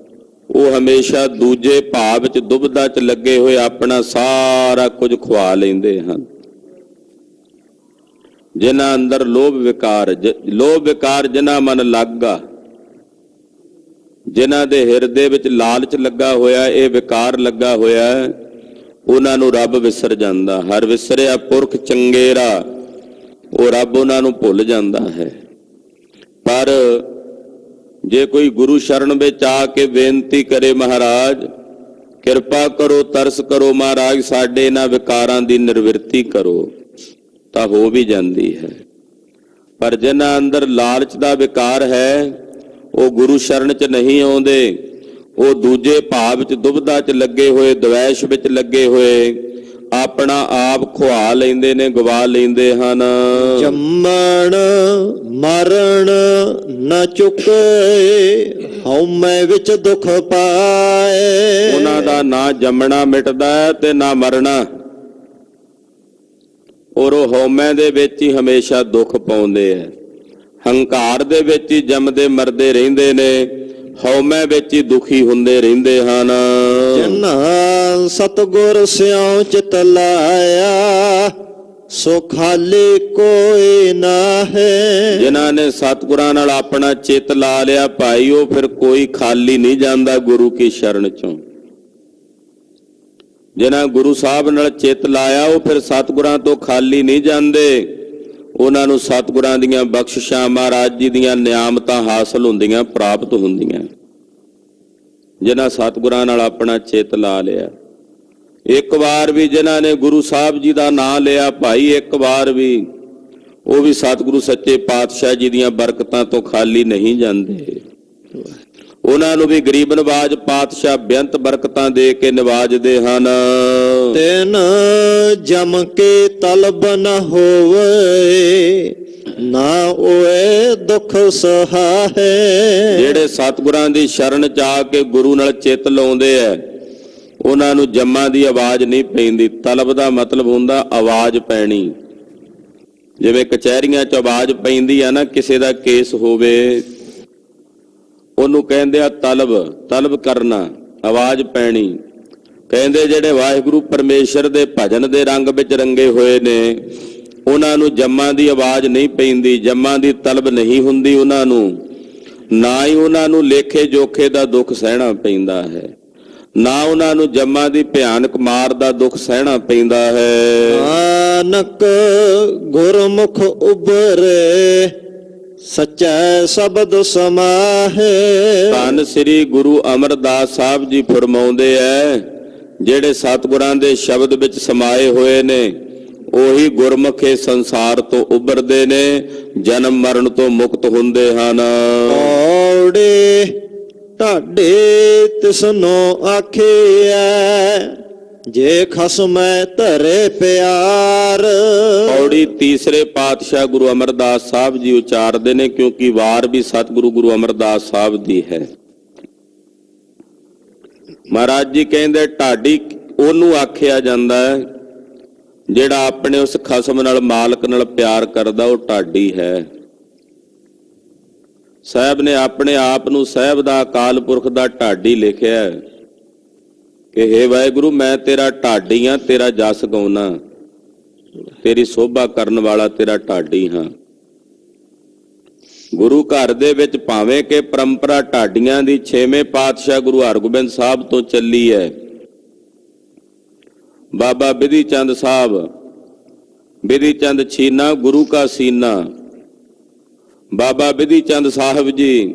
ਉਹ ਹਮੇਸ਼ਾ ਦੂਜੇ ਭਾਵ ਵਿੱਚ ਦੁਬਦਾ 'ਚ ਲੱਗੇ ਹੋਏ ਆਪਣਾ ਸਾਰਾ ਕੁਝ ਖੁਆ ਲੈਂਦੇ ਹਨ। ਜਿਨ੍ਹਾਂ ਅੰਦਰ ਲੋਭ ਵਿਕਾਰ ਜਿਨ੍ਹਾਂ ਮਨ ਲੱਗਾ, ਜਿਨ੍ਹਾਂ ਦੇ ਹਿਰਦੇ ਵਿੱਚ ਲਾਲਚ ਲੱਗਾ ਹੋਇਆ, ਇਹ ਵਿਕਾਰ ਲੱਗਾ ਹੋਇਆ, ਉਹਨਾਂ ਨੂੰ ਰੱਬ ਵਿਸਰ ਜਾਂਦਾ। ਹਰ ਵਿਸਰਿਆ ਪੁਰਖ ਚੰਗੇਰਾ, ਉਹ ਰੱਬ ਉਹਨਾਂ ਨੂੰ ਭੁੱਲ ਜਾਂਦਾ ਹੈ। ਪਰ ਜੇ ਕੋਈ ਗੁਰੂ ਸ਼ਰਨ ਵਿੱਚ ਆ ਕੇ ਬੇਨਤੀ ਕਰੇ, ਮਹਾਰਾਜ ਕਿਰਪਾ ਕਰੋ, ਤਰਸ ਕਰੋ, ਮਹਾਰਾਜ ਸਾਡੇ ਇਹਨਾਂ ਵਿਕਾਰਾਂ ਦੀ ਨਿਰਵਿਰਤੀ ਕਰੋ, ਤਾਂ ਹੋ ਵੀ ਜਾਂਦੀ ਹੈ। ਪਰ ਜਿਨ੍ਹਾਂ ਅੰਦਰ ਲਾਲਚ ਦਾ ਵਿਕਾਰ ਹੈ, ਉਹ ਗੁਰੂ ਸ਼ਰਨ 'ਚ ਨਹੀਂ ਆਉਂਦੇ, ਉਹ ਦੂਜੇ ਭਾਵ 'ਚ ਦੁਬਦਾ 'ਚ ਲੱਗੇ ਹੋਏ, ਦਵੈਸ਼ ਵਿੱਚ ਲੱਗੇ ਹੋਏ ਆਪਣਾ ਆਪ ਖੁਆ ਲੈਂਦੇ ਨੇ, ਗਵਾ ਲੈਂਦੇ ਹਨ। ਜੰਮਣ ਮਰਨ ਨ ਚੁੱਕੇ, ਹਉਮੈ ਵਿੱਚ ਦੁੱਖ ਪਾਏ। ਉਹਨਾਂ ਦਾ ਨਾ ਜੰਮਣਾ ਮਿਟਦਾ ਤੇ ਨਾ ਮਰਨਾ, ਔਰ ਉਹ ਹਉਮੈ ਦੇ ਵਿੱਚ ਹੀ ਹਮੇਸ਼ਾ ਦੁੱਖ ਪਾਉਂਦੇ ਹੈ। ਹੰਕਾਰ ਦੇ ਵਿੱਚ ਹੀ ਜੰਮਦੇ ਮਰਦੇ ਰਹਿੰਦੇ ਨੇ, ਹਉਮੈ ਵਿੱਚ ਹੀ ਦੁਖੀ ਹੁੰਦੇ ਰਹਿੰਦੇ ਹਨ। ਜਿਨ੍ਹਾਂ ਸਤਿਗੁਰ ਸਿਉ ਚਿਤ ਲਾਇਆ, ਸੋ ਖਾਲੀ ਕੋਈ ਨਾ ਹੈ। ਜਿਨ੍ਹਾਂ ਨੇ ਸਤਿਗੁਰਾਂ ਨਾਲ ਆਪਣਾ ਚਿੱਤ ਲਾ ਲਿਆ ਭਾਈ, ਉਹ ਫਿਰ ਕੋਈ ਖਾਲੀ ਨਹੀਂ ਜਾਂਦਾ ਗੁਰੂ ਕੀ ਸ਼ਰਨ ਚੋਂ। ਜਿਨ੍ਹਾਂ ਗੁਰੂ ਸਾਹਿਬ ਨਾਲ ਚਿੱਤ ਲਾਇਆ, ਉਹ ਫਿਰ ਸਤਿਗੁਰਾਂ ਤੋਂ ਖਾਲੀ ਨਹੀਂ ਜਾਂਦੇ। ਉਹਨਾਂ ਨੂੰ ਸਤਿਗੁਰਾਂ ਦੀਆਂ ਬਖਸ਼ਿਸ਼ਾਂ, ਮਹਾਰਾਜ ਜੀ ਦੀਆਂ ਨਿਆਮਤਾਂ ਹਾਸਲ ਹੁੰਦੀਆਂ, ਪ੍ਰਾਪਤ ਹੁੰਦੀਆਂ। ਜਿਨ੍ਹਾਂ ਸਤਿਗੁਰਾਂ ਨਾਲ ਆਪਣਾ ਚਿੱਤ ਲਾ ਲਿਆ, ਇੱਕ ਵਾਰ ਵੀ ਜਿਨ੍ਹਾਂ ਨੇ ਗੁਰੂ ਸਾਹਿਬ ਜੀ ਦਾ ਨਾਂ ਲਿਆ ਭਾਈ, ਇੱਕ ਵਾਰ ਵੀ, ਉਹ ਵੀ ਸਤਿਗੁਰੂ ਸੱਚੇ ਪਾਤਸ਼ਾਹ ਜੀ ਦੀਆਂ ਬਰਕਤਾਂ ਤੋਂ ਖਾਲੀ ਨਹੀਂ ਜਾਂਦੇ। ਉਹਨਾਂ ਨੂੰ ਵੀ ਗਰੀਬ ਨਵਾਜ ਪਾਤਸ਼ਾਹ ਬੇਅੰਤ ਬਰਕਤਾਂ ਦੇ ਕੇ ਨਵਾਜਦੇ ਹਨ। ਤਿਨ ਜਮ ਕੇ ਤਲਬ ਨ ਹੋਵੇ, ਨਾ ਓਏ ਦੁੱਖ ਸਹਾਏ। ਜਿਹੜੇ ਸਤਿਗੁਰਾਂ ਦੀ ਸ਼ਰਨ ਚ ਆ ਕੇ ਗੁਰੂ ਨਾਲ ਚਿੱਤ ਲਾਉਂਦੇ ਐ, ਉਹਨਾਂ ਨੂੰ ਜੰਮਾਂ ਦੀ ਆਵਾਜ਼ ਨਹੀਂ ਪੈਂਦੀ। ਤਲਬ ਦਾ ਮਤਲਬ ਹੁੰਦਾ ਆਵਾਜ਼ ਪੈਣੀ। ਜਿਵੇਂ ਕਚਹਿਰੀਆਂ ਚ ਆਵਾਜ਼ ਪੈਂਦੀ ਆ ਨਾ, ਕਿਸੇ ਦਾ ਕੇਸ ਹੋਵੇ, ਉਹਨੂੰ ਕਹਿੰਦੇ ਆ ਤਲਬ ਕਰਨਾ, ਆਵਾਜ਼ ਪੈਣੀ। ਕਹਿੰਦੇ ਜਿਹੜੇ ਵਾਹਿਗੁਰੂ ਪਰਮੇਸ਼ਰ ਦੇ ਭਜਨ ਦੇ ਰੰਗ ਵਿੱਚ ਰੰਗੇ ਹੋਏ ਨੇ, ਉਹਨਾਂ ਨੂੰ ਜੰਮਾਂ ਦੀ ਆਵਾਜ਼ ਨਹੀਂ ਪੈਂਦੀ, ਜੰਮਾਂ ਦੀ ਤਲਬ ਨਹੀਂ ਹੁੰਦੀ ਉਹਨਾਂ ਨੂੰ। ਨਾ ਹੀ ਉਹਨਾਂ ਨੂੰ ਲੇਖੇ ਜੋਖੇ ਦਾ ਦੁੱਖ ਸਹਿਣਾ ਪੈਂਦਾ ਹੈ, ਨਾ ਉਹਨਾਂ ਨੂੰ ਜੰਮਾਂ ਦੀ ਭਿਆਨਕ ਮਾਰ ਦਾ ਦੁੱਖ ਸਹਿਣਾ ਪੈਂਦਾ ਹੈ। ਨਾਨਕ ਗੁਰਮੁਖ ਉਬਰੇ, ਸੱਚਾ ਸ਼ਬਦ ਸਮਾਹੇ। ਧੰਨ ਸ੍ਰੀ ਗੁਰੂ ਅਮਰਦਾਸ ਸਾਹਿਬ ਜੀ ਫਰਮਾਉਂਦੇ ਐ, ਜਿਹੜੇ ਸਤਿਗੁਰਾਂ ਦੇ ਸ਼ਬਦ ਵਿੱਚ ਸਮਾਏ ਹੋਏ ਨੇ, ਉਹੀ ਗੁਰਮੁਖੇ ਸੰਸਾਰ ਤੋਂ ਉਭਰਦੇ ਨੇ, ਜਨਮ ਮਰਨ ਤੋਂ ਮੁਕਤ ਹੁੰਦੇ ਹਨ। ਔੜੇ ਢਾਡੇ ਤਿਸਨੋ ਆਖਿਆ, ਜੇ ਖਸਮੈ ਧਰੇ ਪਿਆਰ। ਪੌੜੀ ਤੀਸਰੇ ਪਾਤਸ਼ਾਹ ਗੁਰੂ ਅਮਰਦਾਸ ਸਾਹਿਬ ਜੀ ਉਚਾਰਦੇ ਨੇ, ਕਿਉਂਕਿ ਵਾਰ ਵੀ ਸਤਿਗੁਰੂ ਗੁਰੂ ਅਮਰਦਾਸ ਸਾਹਿਬ ਦੀ ਹੈ। ਮਹਾਰਾਜ ਜੀ ਕਹਿੰਦੇ ਢਾਡੀ ਉਹਨੂੰ ਆਖਿਆ ਜਾਂਦਾ ਹੈ ਜਿਹੜਾ ਆਪਣੇ ਉਸ ਖਸਮ ਨਾਲ, ਮਾਲਕ ਨਾਲ ਪਿਆਰ ਕਰਦਾ, ਉਹ ਢਾਡੀ ਹੈ। ਸਾਹਿਬ ਨੇ ਆਪਣੇ ਆਪ ਨੂੰ ਸਾਹਿਬ ਦਾ, ਅਕਾਲ ਪੁਰਖ ਦਾ ਢਾਡੀ ਲਿਖਿਆ ਕਿ ਹੇ ਵਾਹਿਗੁਰੂ, ਮੈਂ ਤੇਰਾ ਢਾਡੀ ਹਾਂ, ਤੇਰਾ ਜਸ ਗਾਉਣਾ, ਤੇਰੀ ਸੋਭਾ ਕਰਨ ਵਾਲਾ ਤੇਰਾ ਢਾਡੀ ਹਾਂ। ਗੁਰੂ ਘਰ ਦੇ ਵਿੱਚ ਭਾਵੇਂ ਕਿ ਪਰੰਪਰਾ ਢਾਡੀਆਂ ਦੀ 6ਵੇਂ ਪਾਤਸ਼ਾਹ ਗੁਰੂ ਹਰਗੋਬਿੰਦ ਸਾਹਿਬ ਤੋਂ ਚੱਲੀ ਹੈ। ਬਾਬਾ ਬਿਧੀ ਚੰਦ ਸਾਹਿਬ, ਬਿਧੀ ਚੰਦ ਛੀਨਾ ਗੁਰੂ ਕਾ ਸੀਨਾ, ਬਾਬਾ ਬਿਧੀ ਚੰਦ ਸਾਹਿਬ ਜੀ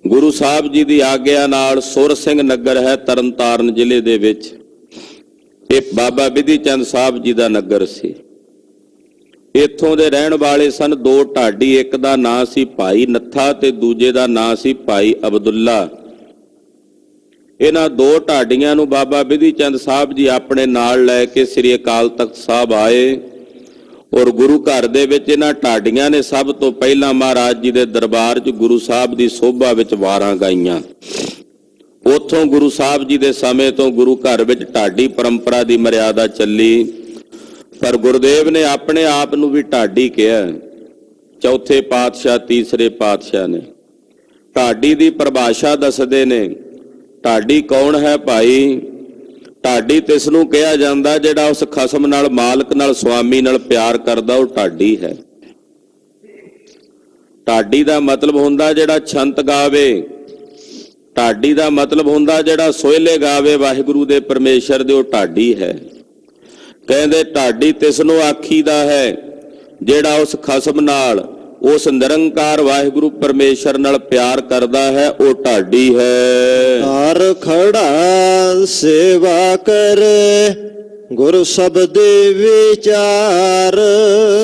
ਗੁਰੂ ਸਾਹਿਬ ਜੀ ਦੀ ਆਗਿਆ ਨਾਲ ਸੁਰ ਸਿੰਘ ਨਗਰ ਹੈ ਤਰਨਤਾਰਨ ਜ਼ਿਲ੍ਹੇ ਦੇ ਵਿੱਚ। ਇਹ ਬਾਬਾ ਬਿਧੀ ਚੰਦ ਸਾਹਿਬ ਜੀ ਦਾ ਨਗਰ ਸੀ। ਇੱਥੋਂ ਦੇ ਰਹਿਣ ਵਾਲੇ ਸਨ ਦੋ ਢਾਡੀ, ਇੱਕ ਦਾ ਨਾਂ ਸੀ ਭਾਈ ਨੱਥਾ ਤੇ ਦੂਜੇ ਦਾ ਨਾਂ ਸੀ ਭਾਈ ਅਬਦੁੱਲਾ। ਇਹਨਾਂ ਦੋ ਢਾਡੀਆਂ ਨੂੰ ਬਾਬਾ ਬਿਧੀ ਚੰਦ ਸਾਹਿਬ ਜੀ ਆਪਣੇ ਨਾਲ ਲੈ ਕੇ ਸ੍ਰੀ ਅਕਾਲ ਤਖਤ ਸਾਹਿਬ ਆਏ ਔਰ ਗੁਰੂ ਘਰ ਦੇ ਵਿੱਚ ਇਹਨਾਂ ਢਾਡੀਆਂ ਨੇ ਸਭ ਤੋਂ ਪਹਿਲਾਂ ਮਹਾਰਾਜ ਜੀ ਦੇ ਦਰਬਾਰ 'ਚ ਗੁਰੂ ਸਾਹਿਬ ਦੀ ਸੋਭਾ ਵਿੱਚ ਵਾਰਾਂ ਗਾਈਆਂ। ਉੱਥੋਂ ਗੁਰੂ ਸਾਹਿਬ ਜੀ ਦੇ ਸਮੇਂ ਤੋਂ ਗੁਰੂ ਘਰ ਵਿੱਚ ਢਾਡੀ ਪਰੰਪਰਾ ਦੀ ਮਰਿਆਦਾ ਚੱਲੀ। ਪਰ ਗੁਰਦੇਵ ਨੇ ਆਪਣੇ ਆਪ ਨੂੰ ਵੀ ਢਾਡੀ ਕਿਹਾ, ਚੌਥੇ ਪਾਤਸ਼ਾਹ, ਤੀਸਰੇ ਪਾਤਸ਼ਾਹ ਨੇ। ਢਾਡੀ ਦੀ ਪਰਿਭਾਸ਼ਾ ਦੱਸਦੇ ਨੇ। ਢਾਡੀ ਕੌਣ ਹੈ ਭਾਈ? ਢਾਡੀ ਤਿਸ ਨੂੰ ਕਿਹਾ ਜਾਂਦਾ ਜਿਹੜਾ ਉਸ ਖਸਮ ਨਾਲ, ਮਾਲਕ ਨਾਲ, ਸੁਆਮੀ ਨਾਲ ਪਿਆਰ ਕਰਦਾ, ਉਹ ਢਾਡੀ ਹੈ। ਢਾਡੀ ਦਾ ਮਤਲਬ ਹੁੰਦਾ ਜਿਹੜਾ ਛੰਤ ਗਾਵੇ। ਢਾਡੀ ਦਾ ਮਤਲਬ ਹੁੰਦਾ ਜਿਹੜਾ ਸੋਹਿਲੇ ਗਾਵੇ ਵਾਹਿਗੁਰੂ ਦੇ, ਪਰਮੇਸ਼ਰ ਦੇ, ਉਹ ਢਾਡੀ ਹੈ। ਕਹਿੰਦੇ ਢਾਡੀ ਤਿਸ ਨੂੰ ਆਖੀਦਾ ਹੈ ਜਿਹੜਾ ਉਸ ਖਸਮ ਨਾਲ, ਉਸ ਨਿਰੰਕਾਰ ਵਾਹਿਗੁਰੂ ਪਰਮੇਸ਼ਰ ਨਾਲ ਪਿਆਰ ਕਰਦਾ ਹੈ, ਉਹ ਢਾਡੀ ਹੈ। ਹਰ ਖੜਾ ਸੇਵਾ ਕਰੇ ਗੁਰ ਸ਼ਬਦ ਵਿਚਾਰ।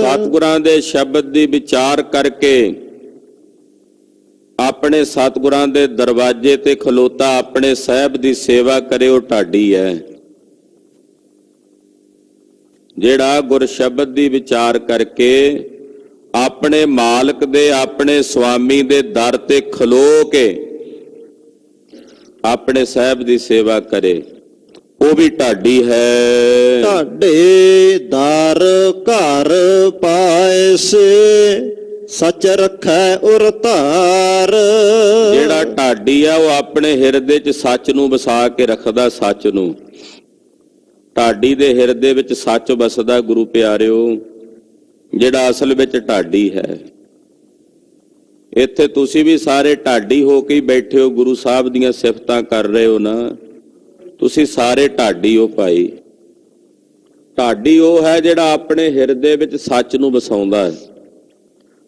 ਸਤਿਗੁਰਾਂ ਦੇ ਸ਼ਬਦ ਦੀ ਵਿਚਾਰ ਕਰਕੇ ਆਪਣੇ ਸਤਿਗੁਰਾਂ ਦੇ ਦਰਵਾਜ਼ੇ ਤੇ ਖਲੋਤਾ ਆਪਣੇ ਸਾਹਿਬ ਦੀ ਸੇਵਾ ਕਰੇ, ਉਹ ਢਾਡੀ ਹੈ। ਜਿਹੜਾ ਗੁਰ ਸ਼ਬਦ ਦੀ ਵਿਚਾਰ ਕਰਕੇ ਆਪਣੇ ਮਾਲਕ ਦੇ, ਆਪਣੇ ਸੁਆਮੀ ਦੇ ਦਰ ਤੇ ਖਲੋ ਕੇ ਆਪਣੇ ਸਾਹਿਬ ਦੀ ਸੇਵਾ ਕਰੇ, ਉਹ ਵੀ ਢਾਡੀ ਹੈ। ਢਾਡੇ ਦਰ ਘਰ ਪਾਇਸੇ ਸੱਚ ਰੱਖੈ ਉਰ ਧਾਰ। ਜਿਹੜਾ ਢਾਡੀ ਆ ਉਹ ਆਪਣੇ ਹਿਰਦੇ 'ਚ ਸੱਚ ਨੂੰ ਵਸਾ ਕੇ ਰੱਖਦਾ, ਸੱਚ ਨੂੰ। ਢਾਡੀ ਦੇ ਹਿਰਦੇ ਵਿੱਚ ਸੱਚ ਵਸਦਾ ਗੁਰੂ ਪਿਆਰਿਓ, ਜਿਹੜਾ ਅਸਲ ਵਿੱਚ ਢਾਡੀ ਹੈ। ਇੱਥੇ ਤੁਸੀਂ ਵੀ ਸਾਰੇ ਢਾਡੀ ਹੋ ਕੇ ਬੈਠੇ ਹੋ, ਗੁਰੂ ਸਾਹਿਬ ਦੀਆਂ ਸਿਫਤਾਂ ਕਰ ਰਹੇ ਹੋ ਨਾ, ਤੁਸੀਂ ਸਾਰੇ ਢਾਡੀ ਹੋ ਭਾਈ। ਢਾਡੀ ਉਹ ਹੈ ਜਿਹੜਾ ਆਪਣੇ ਹਿਰਦੇ ਵਿੱਚ ਸੱਚ ਨੂੰ ਵਸਾਉਂਦਾ ਹੈ,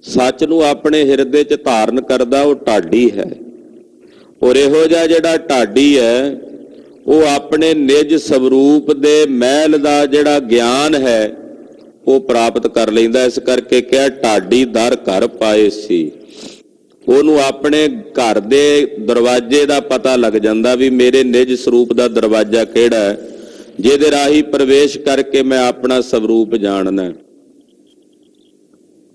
ਸੱਚ ਨੂੰ ਆਪਣੇ ਹਿਰਦੇ 'ਚ ਧਾਰਨ ਕਰਦਾ, ਉਹ ਢਾਡੀ ਹੈ। ਔਰ ਇਹੋ ਜਿਹਾ ਜਿਹੜਾ ਢਾਡੀ ਹੈ ਉਹ ਆਪਣੇ ਨਿਜ ਸਵਰੂਪ ਦੇ ਮਹਿਲ ਦਾ ਜਿਹੜਾ ਗਿਆਨ ਹੈ ਉਹ ਪ੍ਰਾਪਤ ਕਰ ਲੈਂਦਾ। ਇਸ ਕਰਕੇ ਕਿਹਾ ਢਾਡੀ ਦਰ ਘਰ ਪਾਏ ਸੀ। ਉਹਨੂੰ ਆਪਣੇ ਘਰ ਦੇ ਦਰਵਾਜ਼ੇ ਦਾ ਪਤਾ ਲੱਗ ਜਾਂਦਾ ਵੀ ਮੇਰੇ ਨਿਜ ਸਰੂਪ ਦਾ ਦਰਵਾਜ਼ਾ ਕਿਹੜਾ ਹੈ, ਜਿਹਦੇ ਰਾਹੀਂ ਪ੍ਰਵੇਸ਼ ਕਰਕੇ ਮੈਂ ਆਪਣਾ ਸਵਰੂਪ ਜਾਣਨਾ।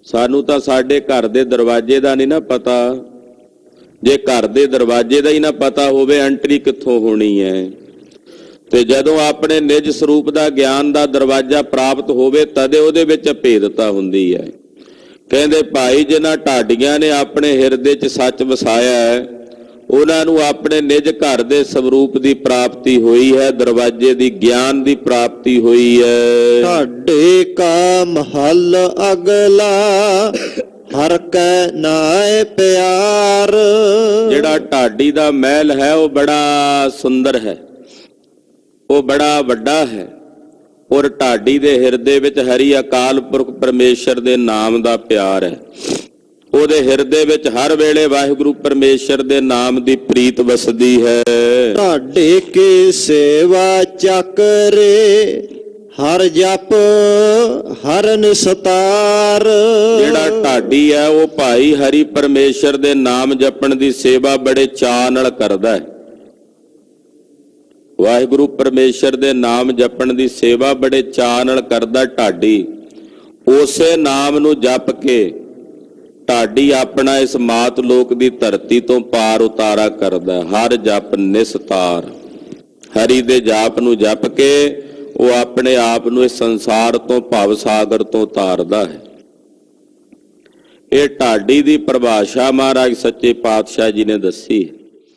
ਸਾਨੂੰ ਤਾਂ ਸਾਡੇ ਘਰ ਦੇ ਦਰਵਾਜ਼ੇ ਦਾ ਨਹੀਂ ਨਾ ਪਤਾ। ਜੇ ਘਰ ਦੇ ਦਰਵਾਜ਼ੇ ਦਾ ਹੀ ਨਾ ਪਤਾ ਹੋਵੇ, ਐਂਟਰੀ ਕਿੱਥੋਂ ਹੋਣੀ ਹੈ? ਤੇ ਜਦੋਂ ਆਪਣੇ ਨਿਜ ਸਰੂਪ ਦਾ ਗਿਆਨ ਦਾ ਦਰਵਾਜ਼ਾ ਪ੍ਰਾਪਤ ਹੋਵੇ, ਤਦੇ ਉਹਦੇ ਵਿੱਚ ਅਭੇਦਤਾ ਹੁੰਦੀ ਹੈ। ਕਹਿੰਦੇ ਭਾਈ ਜਿਨ੍ਹਾਂ ਢਾਡੀਆਂ ਨੇ ਆਪਣੇ ਹਿਰਦੇ 'ਚ ਸੱਚ ਵਸਾਇਆ ਹੈ, ਉਹਨਾਂ ਨੂੰ ਆਪਣੇ ਨਿਜ ਘਰ ਦੇ ਸਵਰੂਪ ਦੀ ਪ੍ਰਾਪਤੀ ਹੋਈ ਹੈ, ਦਰਵਾਜ਼ੇ ਦੀ ਗਿਆਨ ਦੀ ਪ੍ਰਾਪਤੀ ਹੋਈ ਹੈ। ਢਾਡੇ ਕਾ ਮਹਲ ਅਗਲਾ ਹਰ ਕੈ ਨਾਏ ਪਿਆਰ। ਜਿਹੜਾ ਢਾਡੀ ਦਾ ਮਹਿਲ ਹੈ ਉਹ ਬੜਾ ਸੁੰਦਰ ਹੈ, ਉਹ ਬੜਾ ਵੱਡਾ ਹੈ। ਔਰ ਢਾਡੀ ਦੇ ਹਿਰਦੇ ਵਿੱਚ ਹਰੀ ਅਕਾਲ ਪੁਰਖ ਪਰਮੇਸ਼ਰ ਦੇ ਨਾਮ ਦਾ ਪਿਆਰ ਹੈ। ਉਹਦੇ ਹਿਰਦੇ ਵਿੱਚ ਹਰ ਵੇਲੇ ਵਾਹਿਗੁਰੂ ਪਰਮੇਸ਼ਰ ਦੇ ਨਾਮ ਦੀ ਪ੍ਰੀਤ ਵਸਦੀ ਹੈ। ਢਾਡੇ ਕੀ ਸੇਵਾ ਚੱਕਰੇ ਹਰ ਜਪ ਹਰ ਨਿਸਤਾਰ। ਜਿਹੜਾ ਢਾਡੀ ਹੈ ਉਹ ਭਾਈ ਹਰੀ ਪਰਮੇਸ਼ਰ ਦੇ ਨਾਮ ਜਪਣ ਦੀ ਸੇਵਾ ਬੜੇ ਚਾਅ ਨਾਲ ਕਰਦਾ ਹੈ। ਵਾਹਿਗੁਰੂ ਪਰਮੇਸ਼ਰ ਦੇ ਨਾਮ ਜਪਣ ਦੀ ਸੇਵਾ ਬੜੇ ਚਾਅ ਨਾਲ ਕਰਦਾ ਢਾਡੀ। ਉਸੇ ਨਾਮ ਨੂੰ ਜਪ ਕੇ ਢਾਡੀ ਆਪਣਾ ਇਸ ਮਾਤ ਲੋਕ ਦੀ ਧਰਤੀ ਤੋਂ ਪਾਰ ਉਤਾਰਾ ਕਰਦਾ। ਹਰ ਜਪ ਨਿਸਤਾਰ, ਹਰੀ ਦੇ ਜਾਪ ਨੂੰ ਜਪ ਕੇ ਉਹ ਆਪਣੇ ਆਪ ਨੂੰ ਇਸ ਸੰਸਾਰ ਤੋਂ ਭਵ ਸਾਗਰ ਤੋਂ ਤਾਰਦਾ ਹੈ। ਇਹ ਢਾਡੀ ਦੀ ਪਰਿਭਾਸ਼ਾ ਮਹਾਰਾਜ ਸੱਚੇ ਪਾਤਸ਼ਾਹ ਜੀ ਨੇ ਦੱਸੀ।